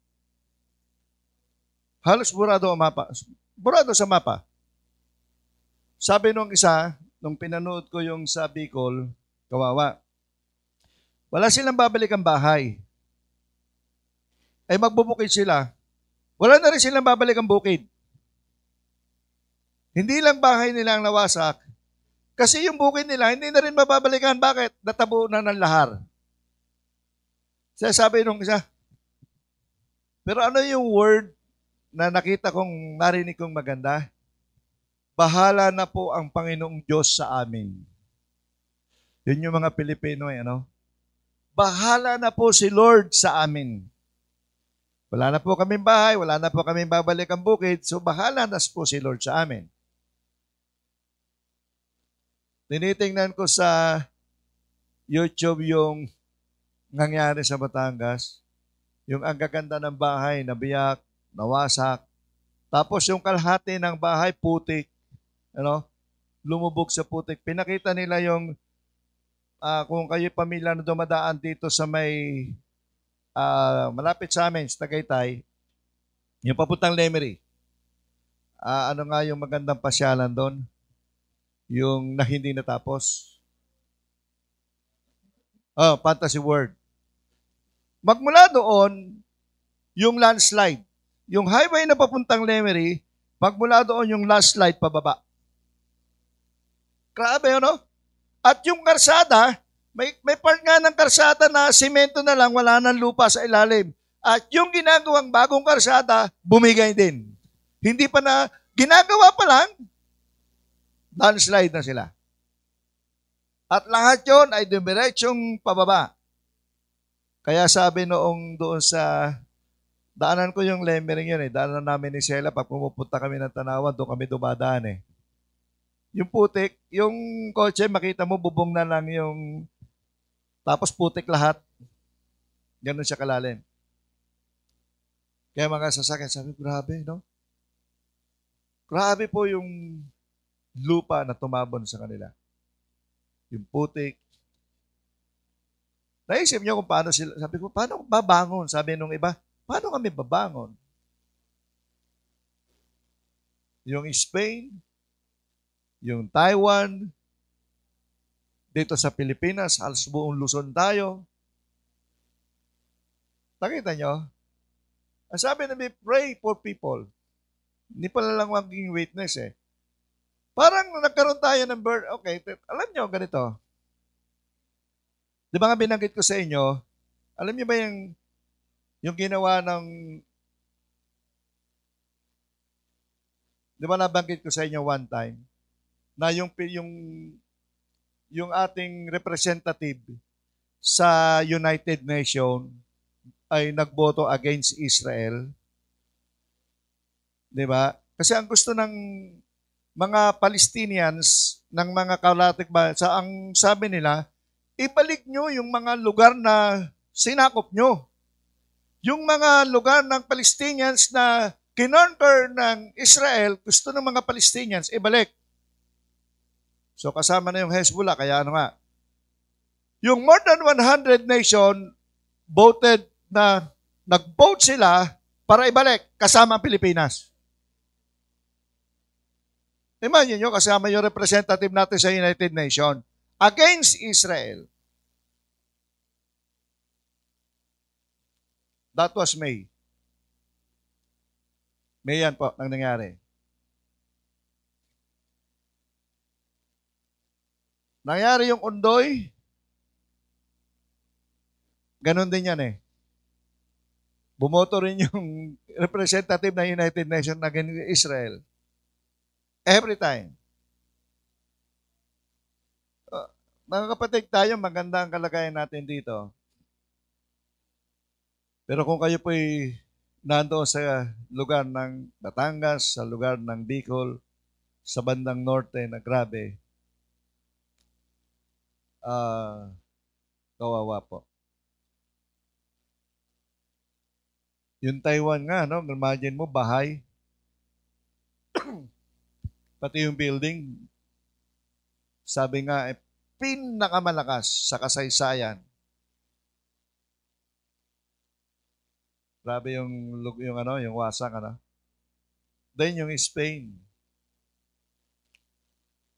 Halos burado ang mapa. Burado sa mapa. Sabi nung isa, nung pinanood ko yung sa Bicol, kawawa, wala silang babalik ang bahay. Ay magbubukid sila. Wala na rin silang babalik ang bukid. Hindi lang bahay nila ang nawasak, kasi yung bukid nila, hindi na rin mababalikan. Bakit? Natabo na ng lahar. Sabi nung isa, pero ano yung word na nakita kong, narinig kong maganda? Bahala na po ang Panginoong Diyos sa amin. Yun yung mga Pilipino, ano? Bahala na po si Lord sa amin. Wala na po kaming bahay, wala na po kaming babalik ang bukid, so bahala na po si Lord sa amin. Tinitingnan ko sa YouTube yung nangyari sa Batangas, yung ang gaganda ng bahay, nabiyak, nawasak, tapos yung kalahati ng bahay, putik, lumubog sa putik. Pinakita nila yung, kung kayo pamilya na dumadaan dito sa may, malapit sa amin, sa Tagaytay, yung papuntang Lemery. Ano nga yung magandang pasyalan doon? Yung na hindi natapos. Fantasy World. Magmula doon, yung landslide. Yung highway na papuntang Lemery, magmula doon yung landslide pababa. Grabe, no? At yung karsada, may part nga ng karsada na simento na lang, wala nang lupa sa ilalim. At yung ginagawang bagong karsada, bumigay din. Hindi pa na, ginagawa pa lang, landslide na sila. At lahat yon ay dumiretsyong pababa. Kaya sabi noong doon sa, daanan ko yung Lemmering yun daanan namin ni Sheila, pag pumupunta kami ng Tanawan, doon kami dumadaan Yung putik, yung kotse, makita mo, bubong na lang yung, tapos putik lahat. Ganun siya kalalim. Kaya mga sasakyan, sabi, grabe, no? Grabe po yung lupa na tumabon sa kanila. Yung putik. Naisip niyo kung paano sila, sabi ko, paano babangon? Sabi nung iba, paano kami babangon? Yung Spain, yung Taiwan, dito sa Pilipinas, halos buong Luzon tayo. Nakita nyo? Ang sabi namin, pray for people. Hindi pala lang maging witness Parang nagkaroon tayo ng birth. Okay, alam nyo, ganito. Di ba nga binanggit ko sa inyo, alam nyo ba yung ginawa ng, di ba nabanggit ko sa inyo one time, na yung ating representative sa United Nations ay nagboto against Israel. Di ba? Kasi ang gusto ng mga Palestinians, ng mga kalatig bansa, ang sabi nila, ibalik nyo yung mga lugar na sinakop nyo. Yung mga lugar ng Palestinians na kinonquer ng Israel, gusto ng mga Palestinians, ibalik. So kasama na yung Hezbollah, kaya ano nga. Yung more than 100 nation voted na nag-vote sila para ibalik kasama ang Pilipinas. Imagine nyo, kasama yung representative natin sa United Nations against Israel. That was May. May yan po ang nangyari. Nangyari yung Undoy, ganun din yan Bumoto rin yung representative ng United Nations against Israel. Every time. Mga kapatid tayo, maganda ang kalagayan natin dito. Pero kung kayo po'y nandoon sa lugar ng Batangas, sa lugar ng Bicol, sa bandang norte na grabe, kawawa po. Yung Taiwan nga, no? Imagine mo, bahay. Pati yung building, sabi nga, pinakamalakas sa kasaysayan. Grabe yung wasak, Then yung Spain.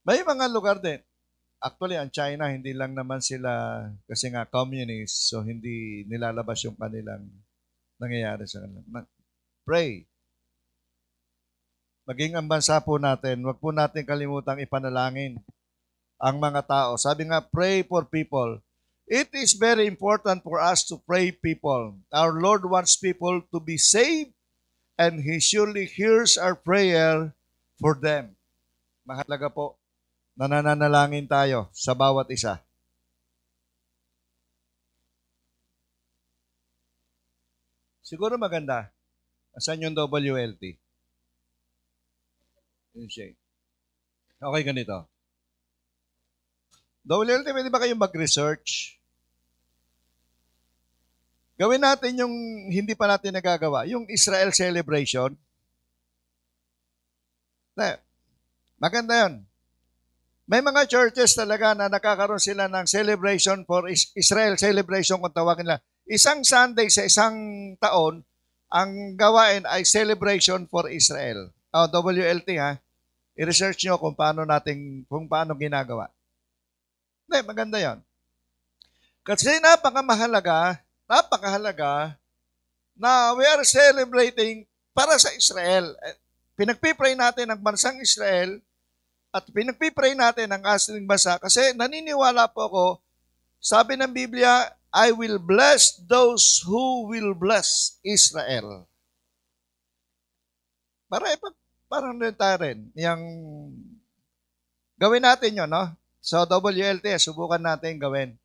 May mga lugar din. Actually, ang China, hindi lang naman sila, kasi nga communist, so hindi nilalabas yung kanilang nangyayari sa kanila. Pray. Maging ang bansa po natin, wag po natin kalimutang ipanalangin ang mga tao. Sabi nga, pray for people. It is very important for us to pray people. Our Lord wants people to be saved and He surely hears our prayer for them. Mahalaga po na nananalangin tayo sa bawat isa. Siguro maganda. Asan yung WLT? Yun siya. Okay, ganito. WLT, pwede ba kayong mag-research? Gawin natin yung hindi pa natin nagagawa. Yung Israel celebration. Maganda yun. May mga churches talaga na nakakaroon sila ng celebration for Israel celebration kung tawagin nila. Isang Sunday sa isang taon, ang gawain ay celebration for Israel. WLT I-research nyo kung paano ginagawa. Hindi, maganda yan. Kasi napakahalaga na we are celebrating para sa Israel. Pinagpipray natin ang bansang Israel at pinagpipray natin ang ating bansa kasi naniniwala po ako, sabi ng Biblia, I will bless those who will bless Israel. Parang rin tayo rin. Yung, gawin natin yun, no? So, WLTS, subukan natin gawin.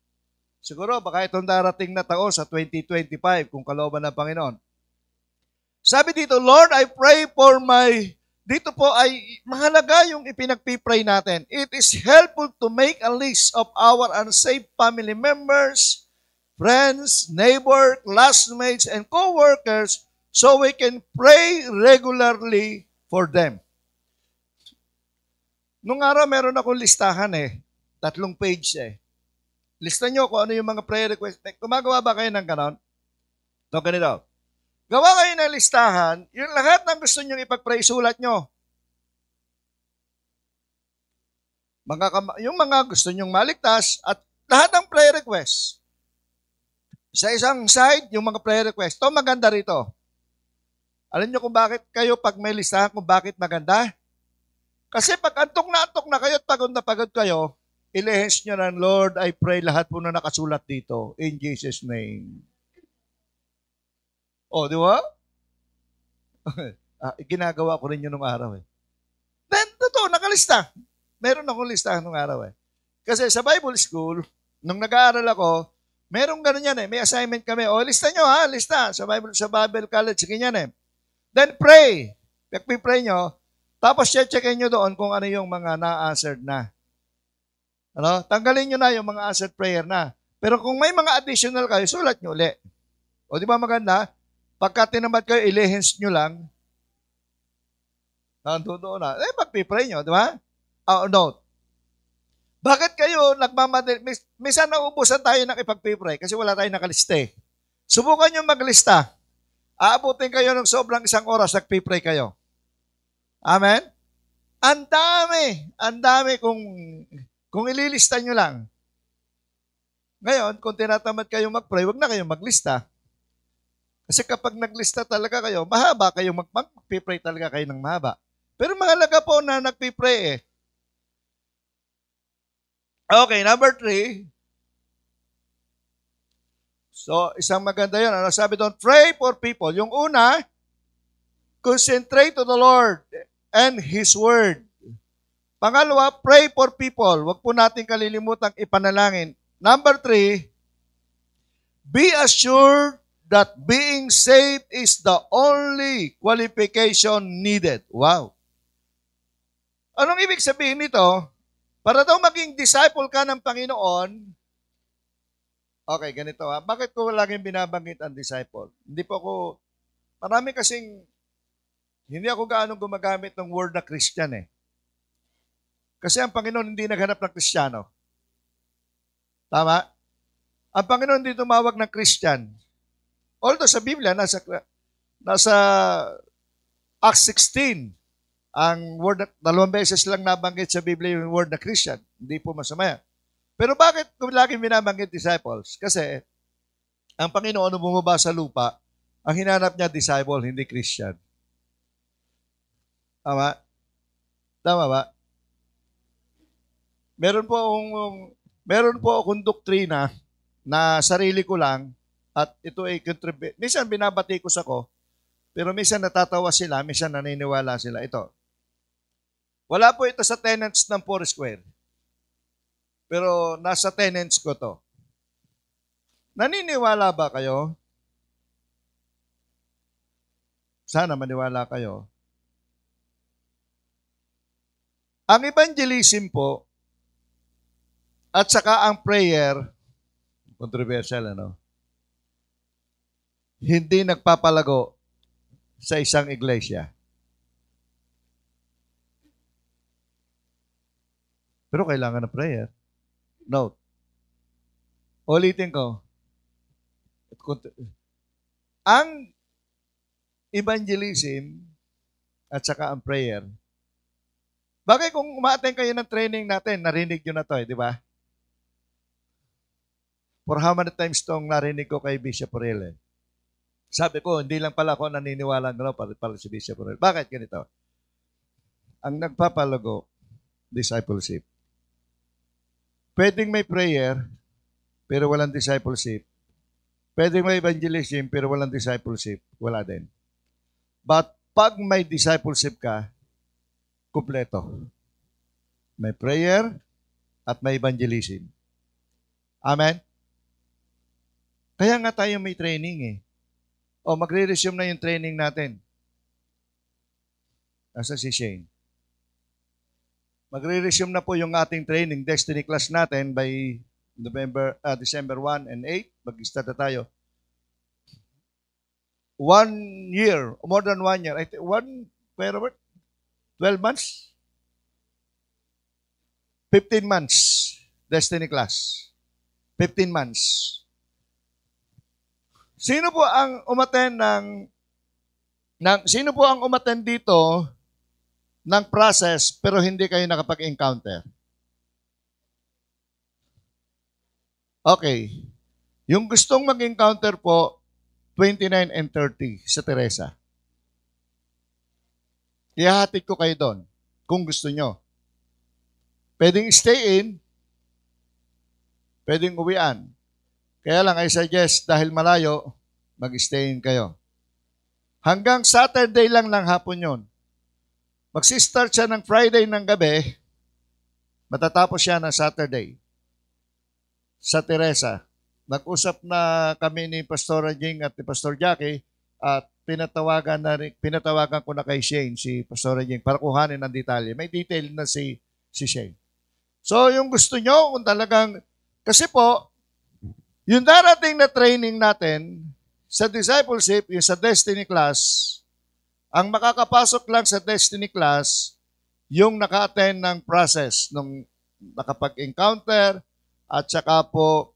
Siguro, baka itong darating na taon sa 2025, kung kalooban ng Panginoon. Sabi dito, Lord, I pray for dito po ay mahalaga yung ipinagpipray natin. It is helpful to make a list of our unsaved family members, friends, neighbor, classmates, and co-workers so we can pray regularly for them. Nung araw, meron akong listahan 3 page Lista nyo kung ano yung mga prayer request. Gumagawa ba kayo ng ganon? No, ganito. Gawa kayo ng listahan, yung lahat ng gusto nyo ipag-pray, sulat nyo. Yung mga gusto nyong maligtas at lahat ng prayer request. Sa isang side, yung mga prayer request. Ito maganda rito. Alam nyo kung bakit kayo pag may listahan kung bakit maganda? Kasi pag antok na kayo at pagod kayo, ilehens nyo ng Lord, I pray lahat po na nakasulat dito. In Jesus' name. Oh, di ba? Ginagawa ko rin yun nung araw Then, totoo, nakalista. Meron akong listahan nung araw Kasi sa Bible school, nung nag-aaral ako, merong ganun yan May assignment kami. O, lista nyo lista. Sa Bible College, ganyan Then, pray. Pag-pray nyo, tapos checkin nyo doon kung ano yung mga na-answered na. Ano? Tanggalin nyo na yung mga answered prayer na. Pero kung may mga additional kayo, sulat nyo uli. O di ba maganda? Pagka tinamad kayo, ilehens nyo lang. Nandoon na. Pag-pray nyo, di ba? Note. Bakit kayo nagmamadali? Minsan nauubusan tayo ng ipag-pray kasi wala tayong nakaliste. Subukan nyo maglista. Aabutin kayo ng sobrang 1 oras, nag-pray kayo. Amen? Ang dami kung ililista nyo lang. Ngayon, kung tinatamad kayo mag-pray, wag na kayong maglista. Kasi kapag naglista talaga kayo, mahaba kayong mag-pray talaga kayo ng mahaba. Pero mahalaga po na nag-pray Okay, number 3. So, isang maganda yun. Ano sabi doon? Pray for people. Yung una, concentrate to the Lord and His Word. Pangalawa, pray for people. Huwag po natin kalilimutang ipanalangin. Number 3, be assured that being saved is the only qualification needed. Wow. Anong ibig sabihin nito? Para daw maging disciple ka ng Panginoon, okay, ganito Bakit ko laging binabanggit ang disciple? Marami kasing, hindi ako gaano gumagamit ng word na Christian Kasi ang Panginoon hindi naghanap ng Kristiyano. Tama? Ang Panginoon hindi tumawag ng Christian. Although sa Biblia, nasa Acts 16, ang word 2 beses lang nabanggit sa Biblia yung word na Christian. Hindi po masama yan. Pero bakit kung laging binabanggit disciples? Kasi ang Panginoon nung bumaba sa lupa, ang hinanap niya disciple, hindi Christian. Tama? Tama ba? Meron po akong doktrina na sarili ko lang at ito ay contribute. Minsan binabatikos ako, pero minsan natatawa sila, minsan naniniwala sila. Ito. Wala po ito sa tenets ng Foursquare. Pero nasa tenets ko to. Naniniwala ba kayo? Sana maniwala kayo. Ang evangelism po, at saka ang prayer, controversial hindi nagpapalago sa isang iglesia. Pero kailangan ng prayer. Note. Ulitin ko. Ang evangelism at saka ang prayer, bagay kung umaattend kayo ng training natin, narinig nyo na to di ba? For how many times tong narinig ko kay Bishop Orel Sabi ko, hindi lang pala ako naniniwala para si Bishop Orel. Bakit ganito? Ang nagpapalago, discipleship. Pwedeng may prayer, pero walang discipleship, Pwede may evangelism pero walang discipleship, wala din. But pag may discipleship ka, kumpleto. May prayer at may evangelism. Amen? Kaya nga tayo may training eh. O magre-resume na yung training natin. Nasa si Shane. Magre-resume na po yung ating training, Destiny class natin by December 1 and 8. Mag-start na tayo. 1 year, more than 1 year. I think 12 months? 15 months, Destiny class. 15 months. Sino po ang umattend sino po ang umattend dito ng process pero hindi kayo nakapag-encounter? Okay. Yung gustong mag-encounter po, 29 and 30 sa Teresa. Ihahatid ko kayo doon kung gusto nyo. Pwedeng stay in, pwedeng uwian. Kaya lang, I suggest, dahil malayo, mag-stay in kayo. Hanggang Saturday lang ng hapon yon. Magsistart siya ng Friday ng gabi, matatapos siya ng Saturday. Sa Teresa. Nag-usap na kami ni Pastor Jing at ni Pastor Jackie at pinatawagan ko na kay Shane, si Pastor Jing, para kuhanin ng detalye. May detail na si Shane. So, yung gusto nyo, kung talagang, kasi po, yung darating na training natin sa discipleship, yung sa Destiny class, ang makakapasok lang sa Destiny class, yung naka-attend ng process, nung nakapag-encounter, at saka po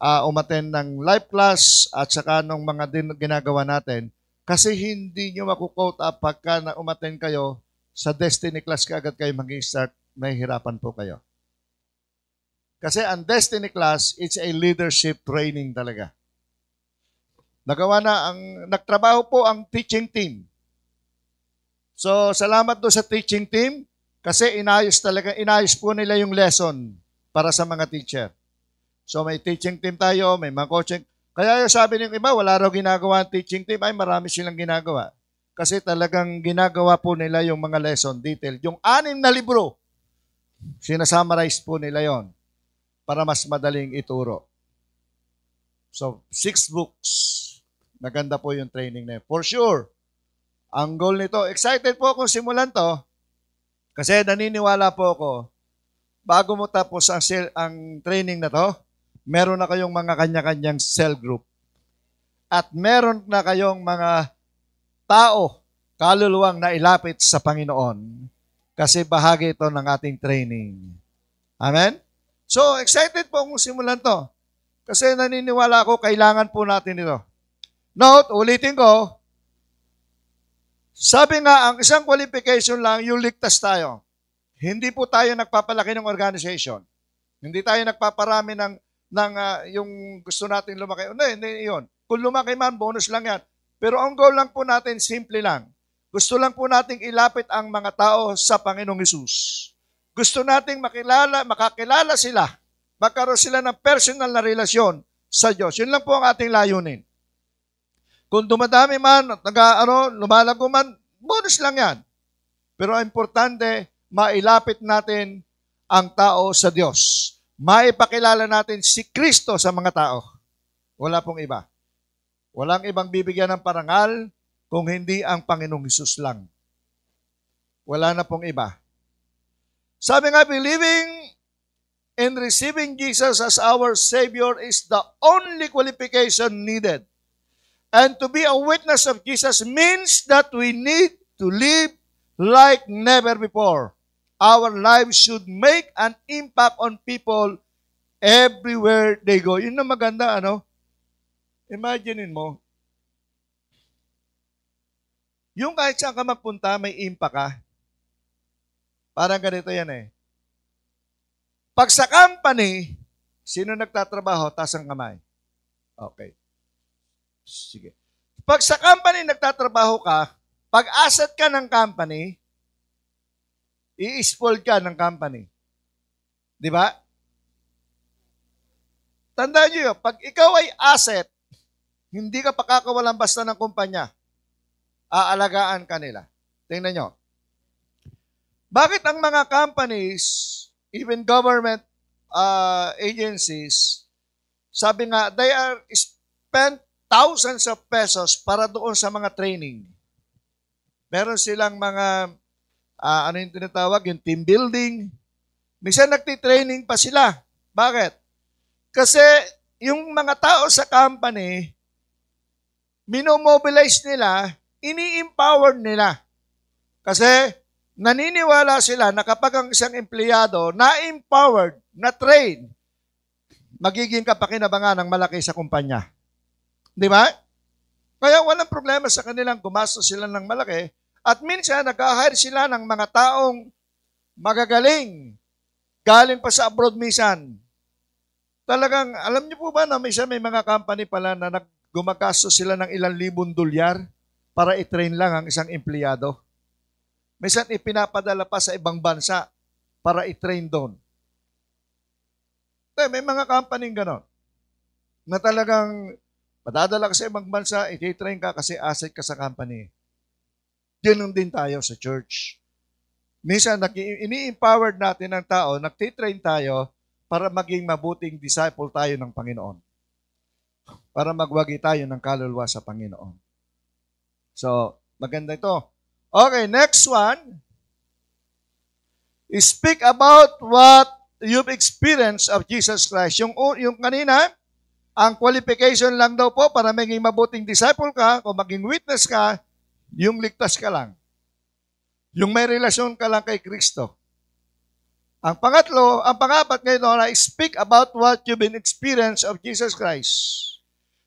umattend ng live class, at saka nung mga ginagawa natin, kasi hindi nyo makukote up pagka na umattend kayo sa Destiny class kaagad kayo mag-start, nahihirapan po kayo. Kasi ang Destiny class, it's a leadership training talaga. Nagtrabaho po ang teaching team. So, salamat do sa teaching team kasi inayos po nila yung lesson para sa mga teacher. So, may teaching team tayo, may mga coaching. Kaya yung sabi ng iba, wala raw ginagawa ang teaching team. Ay, marami silang ginagawa. Kasi talagang ginagawa po nila yung mga lesson detail. Yung 6 na libro, sinasummarize po nila yon para mas madaling ituro. So, 6 books. Maganda po yung training na yun. For sure, ang goal nito, excited po akong simulan to kasi naniniwala po ako, bago mo tapos ang training na to, meron na kayong mga kanya-kanyang cell group. At meron na kayong mga tao, kaluluwang nailapit sa Panginoon kasi bahagi ito ng ating training. Amen? So, excited po akong simulan to. Kasi naniniwala ako, kailangan po natin ito. Note, ulitin ko, sabi nga, ang isang qualification lang, yung ligtas tayo. Hindi po tayo nagpapalaki ng organization. Hindi tayo nagpaparami ng yung gusto natin lumaki. Hindi yun. Kung lumaki man, bonus lang yan. Pero ang goal lang po natin, simple lang. Gusto lang po nating ilapit ang mga tao sa Panginoong Hesus. Gusto nating makakilala sila, magkaroon sila ng personal na relasyon sa Diyos. Yun lang po ang ating layunin. Kung dumadami man, lumalago man, bonus lang yan. Pero ang importante, mailapit natin ang tao sa Diyos. Maipakilala natin si Kristo sa mga tao. Wala pong iba. Walang ibang bibigyan ng parangal kung hindi ang Panginoong Hesus lang. Wala na pong iba. Sabi nga, believing and receiving Jesus as our Savior is the only qualification needed. And to be a witness of Jesus means that we need to live like never before. Our lives should make an impact on people everywhere they go. Yun na maganda, Imaginein mo, yung kahit saan ka magpunta, may impact ka. Parang ganito yan eh. Pag sa company, sino nagtatrabaho, taas ang kamay. Okay. Sige. Pag sa company nagtatrabaho ka, pag asset ka ng company, i-spoil ka ng company. Di ba? Tandaan nyo yun, pag ikaw ay asset, Hindi ka pakakawalan basta ng kumpanya. Aalagaan ka nila. Tingnan nyo. Bakit ang mga companies, even government agencies, sabi nga, they are spent thousands of pesos para doon sa mga training. Meron silang mga, ano yung tinatawag, yung team building. Minsan nagtitraining pa sila. Bakit? Kasi yung mga tao sa company, minomobilize nila, ini-empower nila. Kasi naniniwala sila na kapag ang isang empleyado na-empowered, na-train, magiging kapakinabangan ng malaki sa kumpanya. Di ba? Kaya walang problema sa kanilang gumastos sila ng malaki at minsan nag-hire sila ng mga taong magagaling. Galing pa sa abroad minsan. Talagang, alam niyo po ba na minsan may mga company pala na gumagastos sila ng ilang libong dolyar para i-train lang ang isang empleyado. Minsan ipinapadala pa sa ibang bansa para i-train doon. May mga company gano'n na talagang madadala ka sa ibang bansa, i-train ka kasi asset ka sa company. Ganun din tayo sa church. Minsan, ini-empowered natin ng tao, nagtitrain tayo para maging mabuting disciple tayo ng Panginoon. Para magwagi tayo ng kaluluwa sa Panginoon. So, maganda ito. Okay, next one. Speak about what you've experienced of Jesus Christ. Yung kanina, ang qualification lang daw po para maging mabuting disciple ka, o maging witness ka, yung ligtas ka lang. Yung may relasyon ka lang kay Kristo. Ang pangapat ngayon, speak about what you've been experienced of Jesus Christ.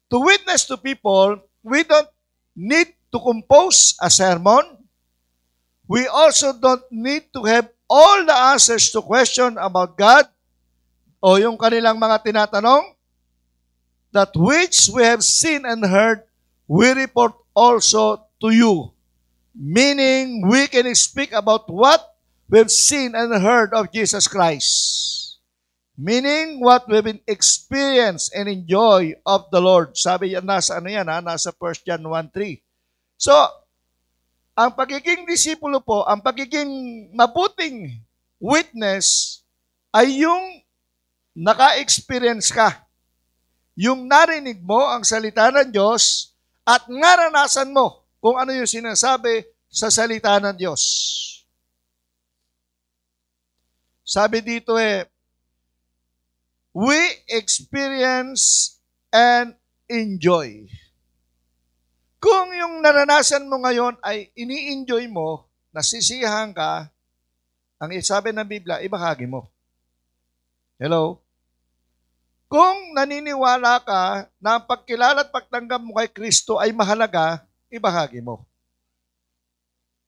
To witness to people, we don't need to compose a sermon. We also don't need to have all the answers to question about God o yung kanilang mga tinatanong. That which we have seen and heard, we report also to you. Meaning, we can speak about what we've seen and heard of Jesus Christ. Meaning, what we've been experienced and enjoy of the Lord. Sabi yan, nasa 1 John 1:3. So, ang pagiging disipulo po, ang pagiging mabuting witness, ay yung naka-experience ka. Yung narinig mo ang salita ng Diyos at naranasan mo kung ano yung sinasabi sa salita ng Diyos. Sabi dito we experience and enjoy. Kung yung naranasan mo ngayon ay ini-enjoy mo, nasisiyahan ka, ang sabi ng Biblia, ibahagi mo. Hello? Kung naniniwala ka na ang pagkilala at pagtanggap mo kay Kristo ay mahalaga, ibahagi mo.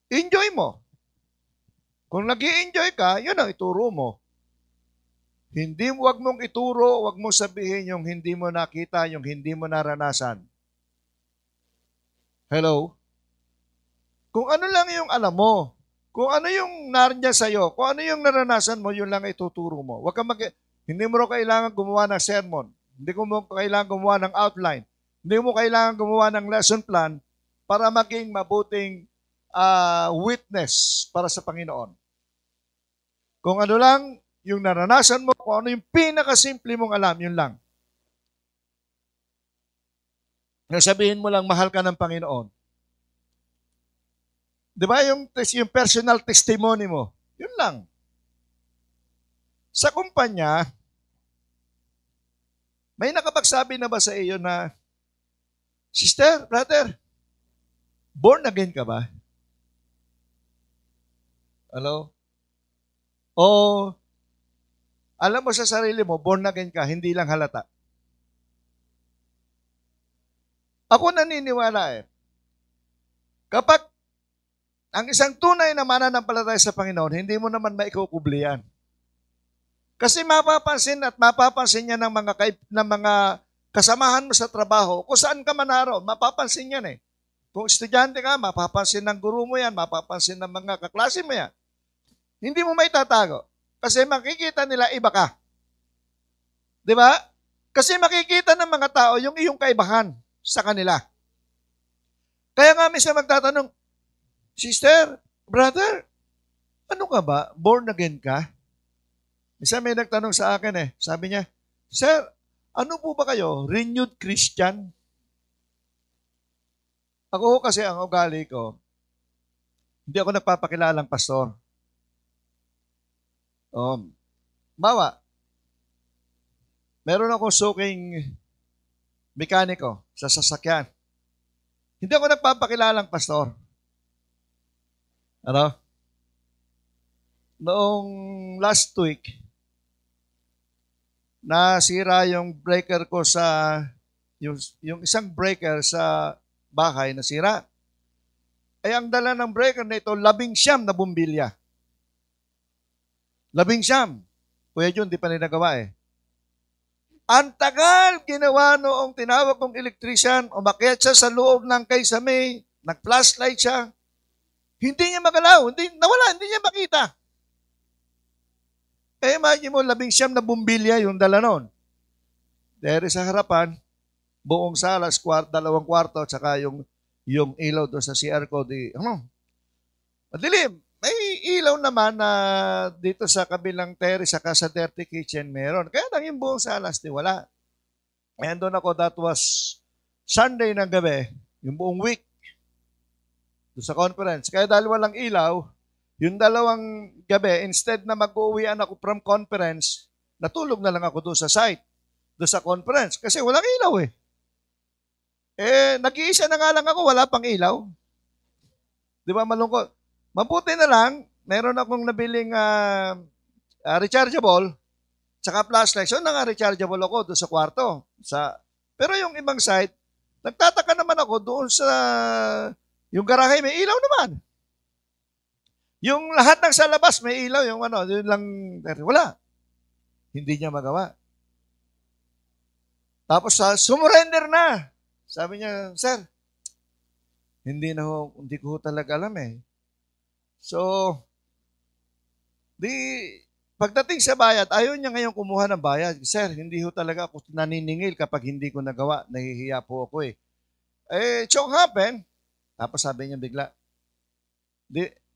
Enjoy mo. Kung nag-i-enjoy ka, yun ang ituro mo. Wag mong ituro, wag mong sabihin yung hindi mo nakita, yung hindi mo naranasan. Hello? Kung ano lang yung alam mo, kung ano yung nariyan sa'yo, kung ano yung naranasan mo, yun lang ituturo mo. Hindi mo kailangan gumawa ng sermon. Hindi mo kailangan gumawa ng outline. Hindi mo kailangan gumawa ng lesson plan para maging mabuting witness para sa Panginoon. Kung ano lang yung naranasan mo, kung ano yung pinakasimple mong alam, yun lang. Sabihin mo lang, mahal ka ng Panginoon. Di ba yung personal testimony mo? Yun lang. Sa kumpanya, may nakapagsabi na ba sa iyo na, sister, brother, born again ka ba? Hello? O, alam mo sa sarili mo, born again ka, hindi lang halata. Ako naniniwala kapag ang isang tunay na mananampalataya sa Panginoon, hindi mo naman maikukubli yan. Kasi mapapansin niya ng mga kasamahan mo sa trabaho, kung saan ka man naroon, mapapansin yan Kung estudyante ka, mapapansin ng guru mo yan, mapapansin ng mga kaklase mo yan. Hindi mo maitatago. Kasi makikita nila iba ka. Di ba? Kasi makikita ng mga tao yung iyong kaibahan sa kanila. Kaya nga minsan magtatanong, sister, brother, ano ka ba? Born again ka? Minsan may nagtanong sa akin sabi niya, sir, ano po ba kayo? Renewed Christian? Ako kasi ang ugali ko, hindi ako nagpapakilalang pastor. Bawa, meron akong suking mekaniko sa sasakyan. Hindi ako nagpapakilalang pastor. Ano? Noong last week, nasira yung breaker ko sa, yung isang breaker sa bahay nasira. Ay ang dala ng breaker na ito, 19 na bumbilya. 19. Kuya Jun, di pa nagawa Ang tagal ginawa noong tinawag kong electrician, umakyat siya sa loob ng Kaysame, nag-flashlight siya. Hindi niya magalaw, nawala, hindi niya makita. Imagine mo, 19 na bumbilya yung dala nun. Dere sa harapan, buong salas, 2 kwarto, at saka yung ilaw doon sa CR ko, madilim. May ilaw naman na dito sa kabilang terrace, saka sa dirty kitchen meron. Kaya lang yung buong salas, wala. And doon ako, that was Sunday ng gabi, yung buong week, doon sa conference. Kaya dahil walang ilaw, yung 2 gabi, instead na mag-uwian ako from conference, natulog na lang ako doon sa site, doon sa conference. Kasi walang ilaw nag-iisa na nga lang ako, wala pang ilaw. Di ba malungkot? Mabuti na lang, meron akong nabiling rechargeable, tsaka flashlight. So, rechargeable ako doon sa kwarto. Pero yung ibang site, nagtataka naman ako doon sa, yung garahe, may ilaw naman. Yung lahat ng sa labas, may ilaw. Yun lang, wala. Hindi niya magawa. Tapos, sumurrender na. Sabi niya, sir, hindi ko talaga alam So, pagdating sa bayad, ayaw niya ngayon kumuha ng bayad. Sir, hindi talaga ako naniningil kapag hindi ko nagawa. Nahihiya po ako Chong happen. Tapos sabi niya bigla,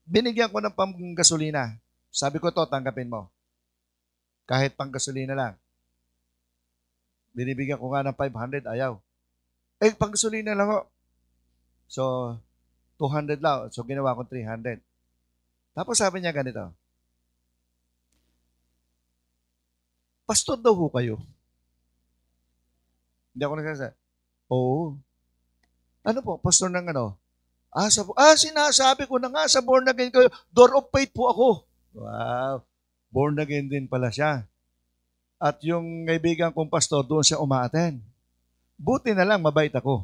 binigyan ko ng panggasolina. Sabi ko tanggapin mo. Kahit panggasolina lang. Binibigyan ko nga ng 500, ayaw. Panggasolina lang ho. So, 200 lang. So, ginawa ko 300. Tapos sabi niya ganito, pastor daw ho kayo. Hindi ako nagsasabi. Oo. Ano po? Pastor ng ano? Sinasabi ko na nga sa born again kayo. Door of faith po ako. Wow. Born again din pala siya. At yung kaibigan kong pastor, doon siya umaaten. Buti na lang, mabait ako.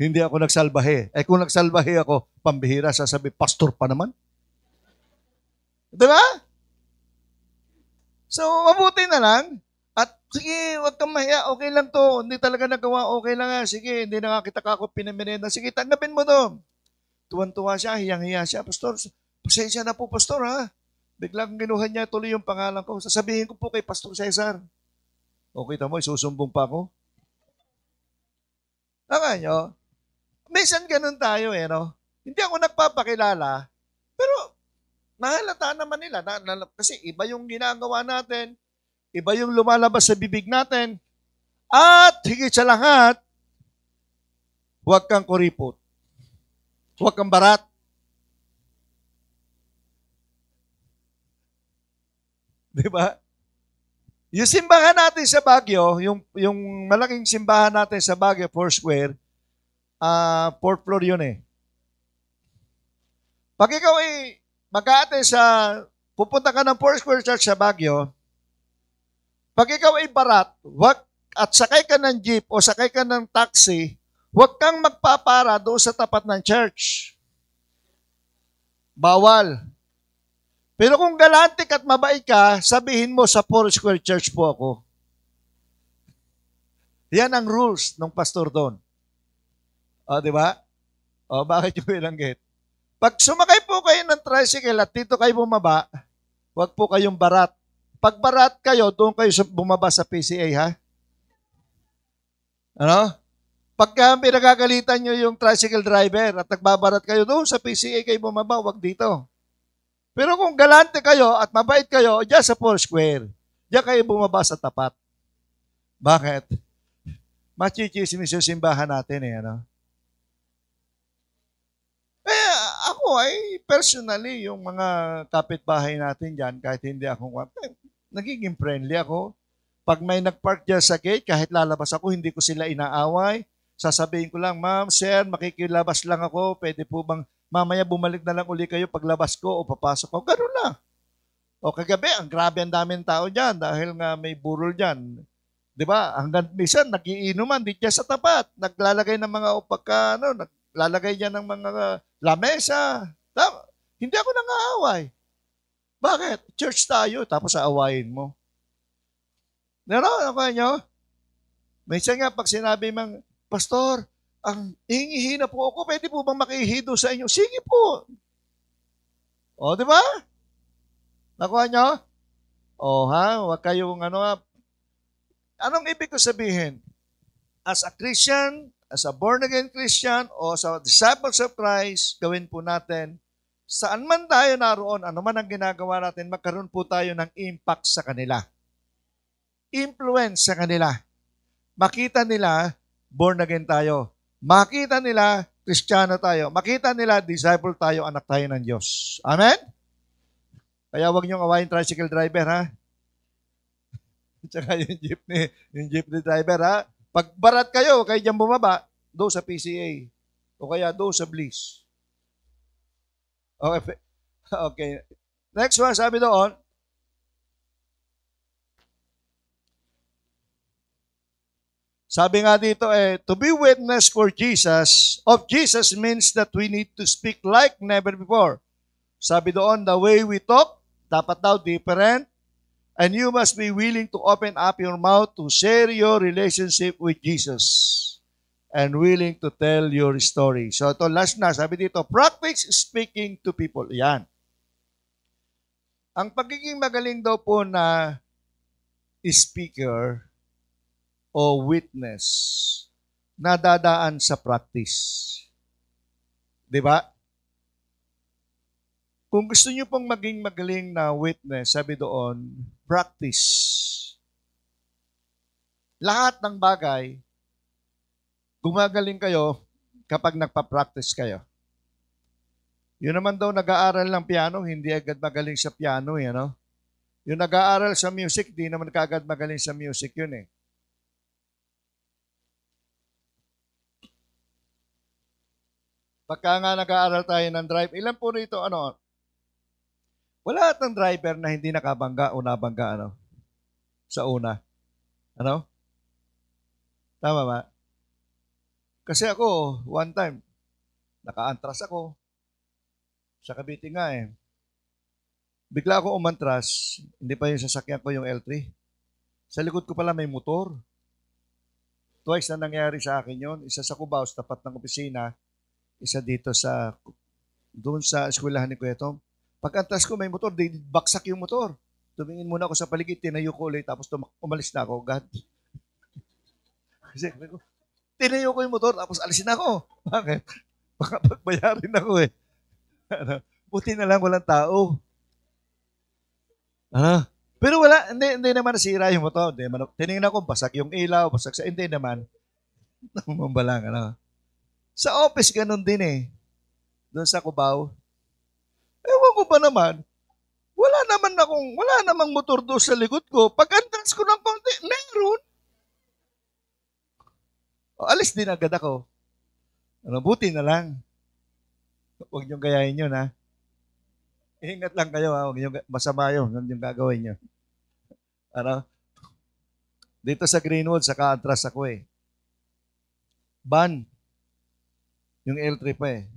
Hindi ako nagsalbahe. Kung nagsalbahe ako, pambihira, sasabi, pastor pa naman. Diba? So, mabuti na lang. At sige, wag kang mahiya, okay lang to. Hindi talaga nagawa, okay lang nga. Sige, hindi na nga kita kako pinamerenda. Sige, tanggapin mo to. Tuwan-tuwa siya, hiyang-hiya siya. Pastor, pasensya na po, pastor ha. Biglang ginuha niya tuloy yung pangalan ko. Sasabihin ko po kay Pastor Cesar. Okay, tamo, isusumbong pa ako. Nyo? Minsan ganun tayo no? Hindi ako nagpapakilala, pero nahalata naman nila. Kasi iba yung ginagawa natin, iba yung lumalabas sa bibig natin, at higit sa lahat, huwag kang kuripot. Huwag kang barat. Diba? Yung simbahan natin sa Baguio, yung malaking simbahan natin sa Baguio, Foursquare, 4th floor yun Pag ikaw mag-aate pupunta ka ng Foursquare Church sa Baguio, pag ikaw barat, at sakay ka ng jeep o sakay ka ng taxi, huwag kang magpapara doon sa tapat ng church. Bawal. Pero kung galantik at mabait ka, sabihin mo sa Foursquare Church po ako. Yan ang rules ng pastor doon. Di ba? Bakit yung bilanggit? Pag sumakay po kayo ng tricycle at dito kayo bumaba, huwag po kayong barat. Pag barat kayo, doon kayo bumaba sa PCA, ha? Ano? Pagka pinagagalitan nyo yung tricycle driver at nagbabarat kayo doon sa PCA kayo bumaba, wag dito. Pero kung galante kayo at mabait kayo, dyan sa Foursquare, dyan kayo bumaba sa tapat. Bakit? Machichismis yung simbahan natin ano? Ako ay personally, yung mga kapitbahay natin dyan, kahit hindi ako, nagiging friendly ako. Pag may nagpark dyan sa gate, kahit lalabas ako, hindi ko sila inaaway. Sasabihin ko lang, ma'am, sir, makikilabas lang ako. Pwede po bang mamaya bumalik na lang uli kayo paglabas ko o papasok ko? Ganun lang. O kagabi, ang grabe ang daming tao dyan dahil nga may burol dyan. Di ba? Hanggang minsan, nagiinuman, di dyan sa tapat. Naglalagay ng mga naglalagay dyan ng mga lamesa. Hindi ako nangaaway. Bakit? Church tayo, tapos aawayin mo. Ano kaya nyo? Minsan nga, pag sinabi mang, Pastor, ang hingihi na po ako, pwede po bang makihido sa inyo? Sige po. O, di ba? Nakuha nyo? O, huwag kayong anong ibig ko sabihin? As a Christian, as a born-again Christian, o as a disciples of Christ, gawin po natin, saan man tayo naroon, ano man ang ginagawa natin, magkaroon po tayo ng impact sa kanila. Influence sa kanila. Makita nila, born again tayo. Makita nila, Kristiyano tayo. Makita nila, disciple tayo, anak tayo ng Diyos. Amen? Kaya huwag niyong awayin tricycle driver, ha? Tsaka yung jeepney driver, ha? Pag barat kayo dyan bumaba, doon sa PCA. O kaya doon sa Bliss. Okay. Okay. Next one, sabi doon, sabi nga dito to be witness for of Jesus means that we need to speak like never before. Sabi doon, the way we talk, dapat daw different, and you must be willing to open up your mouth to share your relationship with Jesus and willing to tell your story. So ito, last na, sabi dito, practice speaking to people. Yan. Ang pagiging magaling daw po na speaker, o witness, nadadaan sa practice. Di ba? Kung gusto niyo pong maging magaling na witness, sabi doon, practice. Lahat ng bagay, gumagaling kayo kapag nagpa-practice kayo. Yun naman daw nag-aaral ng piano, hindi agad magaling sa piano, no? Yung nag-aaral sa music, di naman kaagad magaling sa music yun eh. Pagka nga nag-aaral tayo ng drive, ilan po rito, wala atang driver na hindi nakabangga o nabangga, sa una. Ano? Tama ba? Kasi ako, one time, naka-antras ako. Sa Cavite nga eh. Bigla ako umantras, hindi pa yung sasakyan ko yung L3. Sa likod ko pala may motor. Twice na nangyari sa akin yon. Isa sa Cubao, tapat ng opisina. Isa dito doon sa eskwelahan ni Kuya Tom. Pag-antras ko, may motor, baksak yung motor. Tumingin muna ako sa paligid, tinayo ko ulit, tapos umalis na ako. God. Kasi tinayo ko yung motor, tapos alisin ako. Bakit? Baka pagbayarin ako eh. Buti na lang walang tao. Pero hindi naman nasira yung motor. Tinignan ko, basak yung ilaw, basak hindi naman. Namambalang, Sa office, ganun din eh. Doon sa Cubao. Ewan ko ba naman, wala namang motor doon sa likod ko. Pag-entrance ko ng konti, meron. Alis din agad ako. Buti na lang. Huwag niyong gayahin yun, ha? Ingat lang kayo, ha? Huwag niyong masama yun. Huwag niyong gagawin niyo. Dito sa Greenwood, saka-atras ako eh. Ban. Yung L3 pa eh.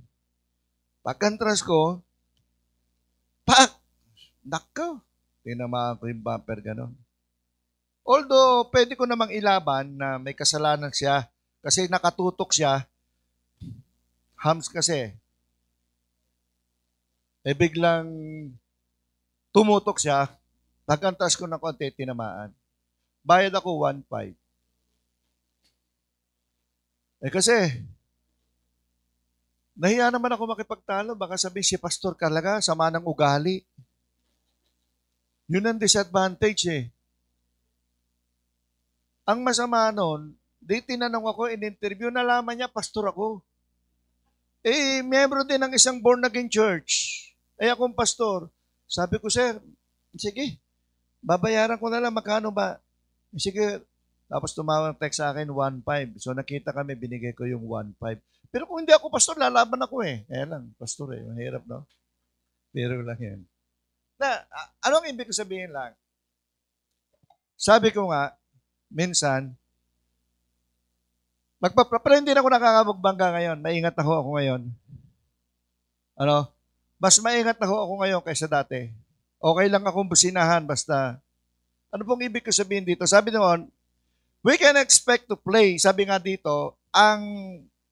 Pag-antras ko, nako, tinamaan ko yung bumper gano'n. Although, pwede ko namang ilaban na may kasalanan siya kasi nakatutok siya. Hams kasi. Biglang tumutok siya. Pag-antras ko ng konti, tinamaan. Bayad ako 1.5. Kasi, nahiya naman ako makipagtalo. Baka sabihin si pastor talaga, sama ng ugali. Yun ang disadvantage eh. Ang masama nun, di tinanong ako, in-interview, nalaman niya, pastor ako. Miyembro din ng isang born-again church. Akong pastor. Sabi ko, sir, sige, babayaran ko na lang, magkano ba? Sige. Tapos tumawag ng text sa akin, 1.5. So nakita kami, binigay ko yung 1.5. Pero kung hindi ako pastor, lalaban ako eh. Lang, pastor eh. Mahirap, no? Pero lang yan. Anong ibig ko sabihin lang? Sabi ko nga, minsan, pero hindi na ako nakakapagbangga ngayon. Maingat na ho ako ngayon. Mas maingat na ho ako ngayon kaysa dati. Okay lang akong businahan basta. Ano pong ibig ko sabihin dito? Sabi noon, we can expect to play. Sabi nga dito, ang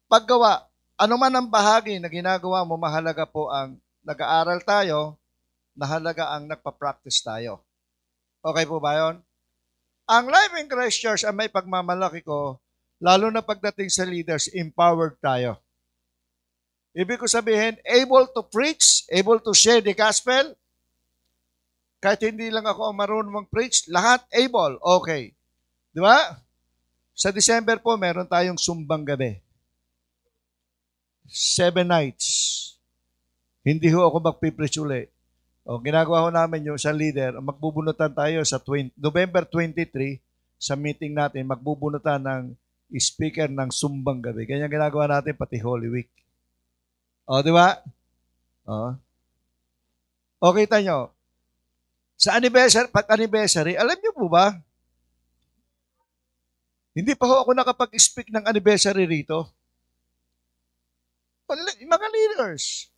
paggawa, anuman ang bahagi na ginagawa mo, mahalaga po ang nag-aaral tayo, mahalaga ang nagpa-practice tayo. Okay po ba yun? Ang Life in Christ Church ang may pagmamalaki ko, lalo na pagdating sa leaders, empowered tayo. Ibig ko sabihin, able to preach, able to share the gospel. Kahit hindi lang ako ang marunong mag-preach, lahat able, okay. Di ba? Sa December po, meron tayong sumbang gabi. 7 nights. Hindi ho ako mag-preach uli. Ginagawa ho namin yung sa leader, magbubunutan tayo sa November 23, sa meeting natin, magbubunutan ng speaker ng sumbang gabi. Ganyan ginagawa natin pati Holy Week. Di ba? Okay tayo. Sa pag-anniversary, alam niyo po ba? Hindi pa ho ako nakapag-speak ng anniversary rito. Mga leaders.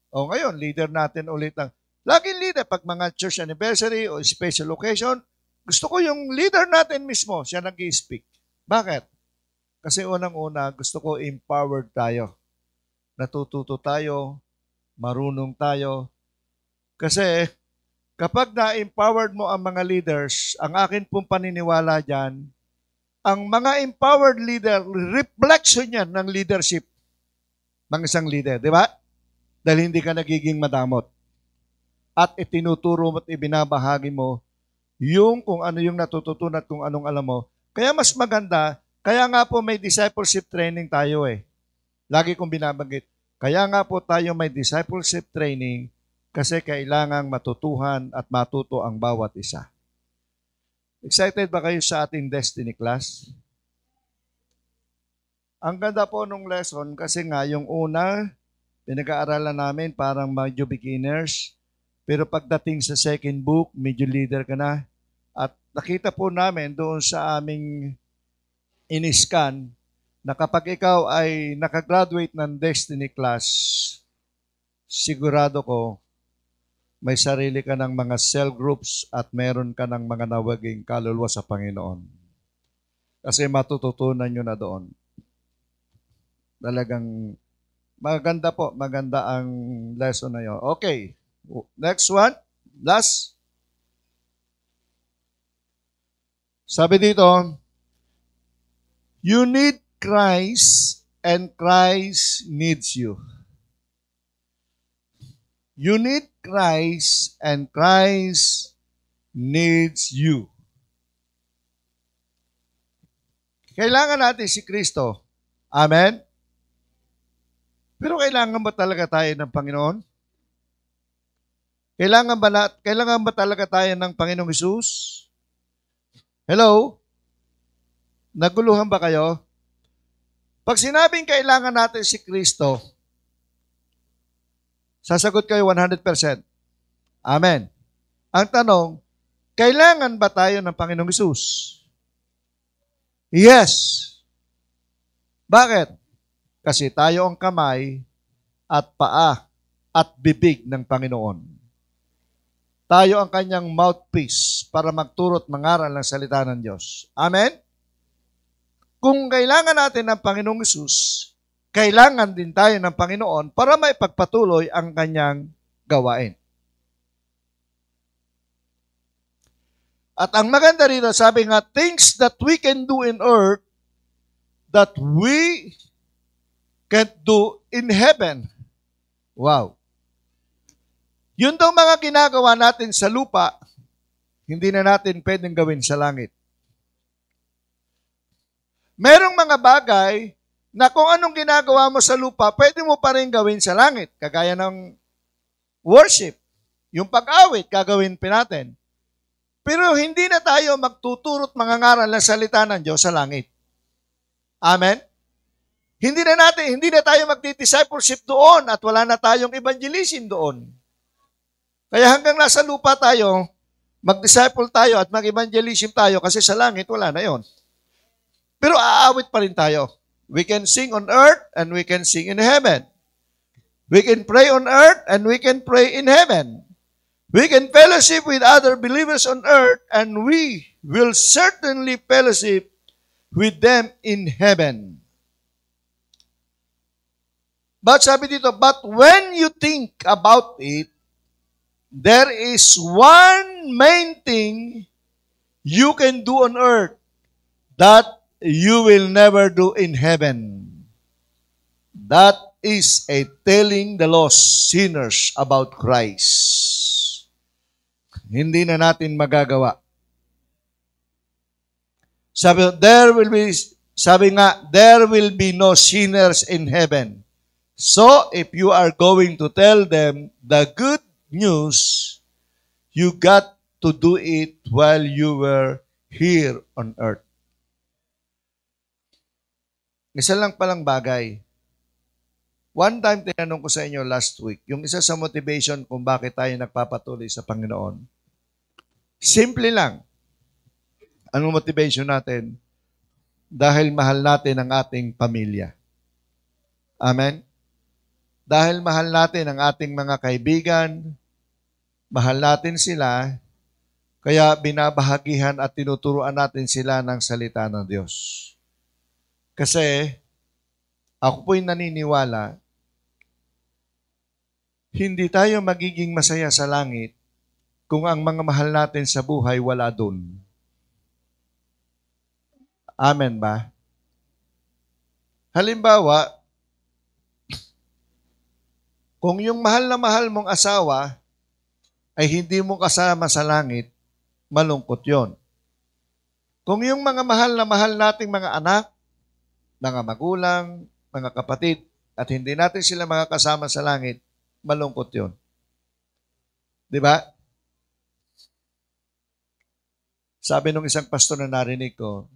Ngayon, leader natin ulit ang laging leader pag mga church anniversary o special occasion, gusto ko yung leader natin mismo, siya nag-i-speak. Bakit? Kasi unang-una, gusto ko empowered tayo. Natututo tayo, marunong tayo. Kasi kapag na-empowered mo ang mga leaders, ang akin pong paniniwala dyan, ang mga empowered leader, reflection yan ng leadership ng isang leader. Di ba? Dahil hindi ka nagiging madamot. At itinuturo mo at ibinabahagi mo yung kung ano yung natututunan at kung anong alam mo. Kaya mas maganda, kaya nga po may discipleship training tayo eh. Lagi kong binabanggit. Kaya nga po tayo may discipleship training kasi kailangang matutuhan at matuto ang bawat isa. Excited ba kayo sa ating Destiny class? Ang ganda po nung lesson kasi nga yung una, pinag-aaralan namin parang medyo beginners. Pero pagdating sa second book, medyo leader ka na. At nakita po namin doon sa aming in-scan na kapag ikaw ay nakagraduate ng Destiny class, sigurado ko may sarili ka ng mga cell groups at meron ka ng mga nawaging kaluluwa sa Panginoon. Kasi matututunan nyo na doon. Talagang maganda po, maganda ang lesson na yun. Okay. Next one. Last. Sabi dito, you need Christ and Christ needs you. You need Christ and Christ needs you. Kailangan natin si Kristo. Amen? Pero kailangan ba talaga tayo ng Panginoon? Kailangan ba talaga tayo ng Panginoong Hesus? Hello? Naguluhan ba kayo? Pag sinabing kailangan natin si Kristo, sasagot kayo 100%. Amen. Ang tanong, kailangan ba tayo ng Panginoong Hesus? Yes. Bakit? Kasi tayo ang kamay at paa at bibig ng Panginoon. Tayo ang kanyang mouthpiece para magturo at mangaral ng salita ng Diyos. Amen? Kung kailangan natin ng Panginoong Hesus, kailangan din tayo ng Panginoon para maipagpatuloy ang kanyang gawain. At ang maganda rito, sabi nga, things that we can do in earth, that we can't do in heaven. Wow. Yun daw mga ginagawa natin sa lupa, hindi na natin pwedeng gawin sa langit. Merong mga bagay na kung anong ginagawa mo sa lupa, pwede mo pa rin gawin sa langit. Kagaya ng worship. Yung pag-awit, gagawin pa natin. Pero hindi na tayo magtuturot mangangaral ng salita ng Diyos sa langit. Amen? Hindi na tayo magdi-discipleship doon at wala na tayong evangelism doon. Kaya hanggang nasa lupa tayo, mag-disciple tayo at mag-evangelism tayo kasi sa langit wala na yon. Pero aawit pa rin tayo. We can sing on earth and we can sing in heaven. We can pray on earth and we can pray in heaven. We can fellowship with other believers on earth and we will certainly fellowship with them in heaven. But sabi dito, but when you think about it, there is one main thing you can do on earth that you will never do in heaven. That is a telling the lost sinners about Christ. Hindi na natin magagawa. There will be no sinners in heaven. So, if you are going to tell them the good news, you got to do it while you were here on earth. Isa lang palang bagay. One time, tinanong ko sa inyo last week, yung isa sa motivation kung bakit tayo nagpapatuloy sa Panginoon. Simple lang. Anong motivation natin? Dahil mahal natin ang ating pamilya. Amen? Dahil mahal natin ang ating mga kaibigan, mahal natin sila, kaya binabahagihan at tinuturuan natin sila ng salita ng Diyos. Kasi, ako po'y naniniwala, hindi tayo magiging masaya sa langit kung ang mga mahal natin sa buhay wala dun. Amen ba? Halimbawa, kung yung mahal na mahal mong asawa ay hindi mo kasama sa langit, malungkot yon. Kung yung mga mahal na mahal nating mga anak, mga magulang, mga kapatid, at hindi natin sila makakasama sa langit, malungkot yun. Di ba? Sabi nung isang pastor na narinig ko,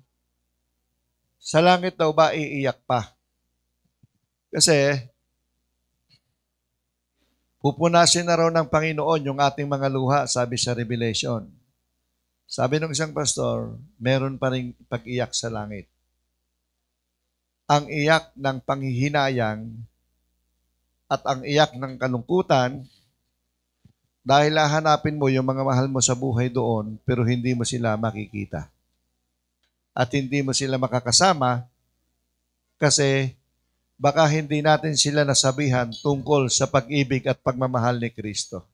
sa langit daw ba iiyak pa? Kasi, pupunasin na raw ng Panginoon yung ating mga luha, sabi sa Revelation. Sabi nung isang pastor, meron pa rin pag-iyak sa langit. Ang iyak ng panghihinayang at ang iyak ng kalungkutan dahil hahanapin mo yung mga mahal mo sa buhay doon pero hindi mo sila makikita. At hindi mo sila makakasama kasi baka hindi natin sila nasabihan tungkol sa pag-ibig at pagmamahal ni Kristo.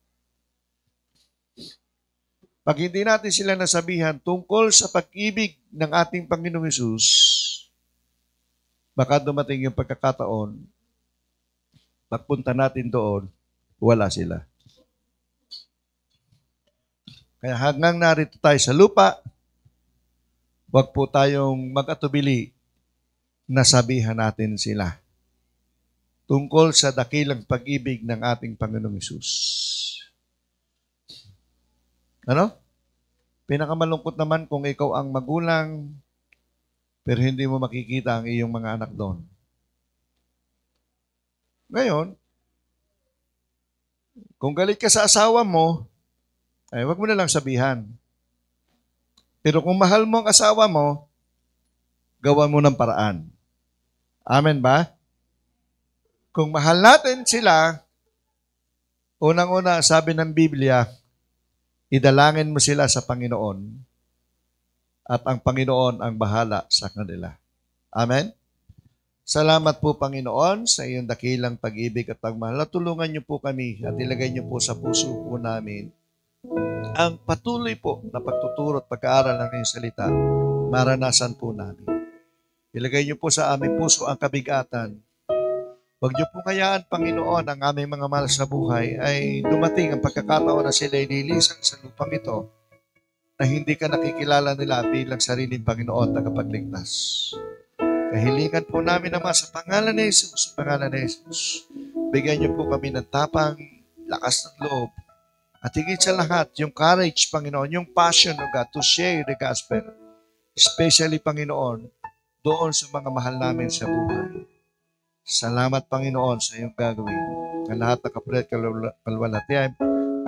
Pag hindi natin sila nasabihan tungkol sa pag-ibig ng ating Panginoong Hesus, baka dumating yung pagkakataon, pagpunta natin doon, wala sila. Kaya hanggang narito tayo sa lupa, wag po tayong mag-atubili na sabihan natin sila tungkol sa dakilang pag-ibig ng ating Panginoong Hesus. Ano? Pinakamalungkot naman kung ikaw ang magulang, pero hindi mo makikita ang iyong mga anak doon. Ngayon, kung galit ka sa asawa mo, ay wag mo na lang sabihan. Pero kung mahal mo ang asawa mo, gawan mo ng paraan. Amen ba? Kung mahal natin sila, unang-una sabi ng Biblia, idalangin mo sila sa Panginoon at ang Panginoon ang bahala sa kanila. Amen? Salamat po, Panginoon, sa iyong dakilang pag-ibig at pagmahal. Tulungan niyo po kami at ilagay niyo po sa puso po namin ang patuloy po na pagtuturo at pag-aaral ng iyong salita. Maranasan po namin. Ilagay niyo po sa aming puso ang kabigatan. Huwag niyo po hayaan, Panginoon, ang aming mga mahal sa buhay ay dumating ang pagkakataon na sila ay lilisan sa lupang ito na hindi ka nakikilala nila bilang sariling Panginoon tagapagligtas. Kahilingan po namin naman sa pangalan ni Jesus, sa pangalan ni Jesus. Bigyan niyo po kami ng tapang, lakas ng loob, at higit sa lahat, yung courage, Panginoon, yung passion, O God, to share the gospel. Especially, Panginoon, doon sa mga mahal namin sa buhay. Salamat, Panginoon, sa iyong gagawin. Ang lahat na kapalit kalwalatian,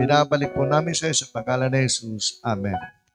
binabalik po namin sa iyo sa pangalan ni Jesus. Amen.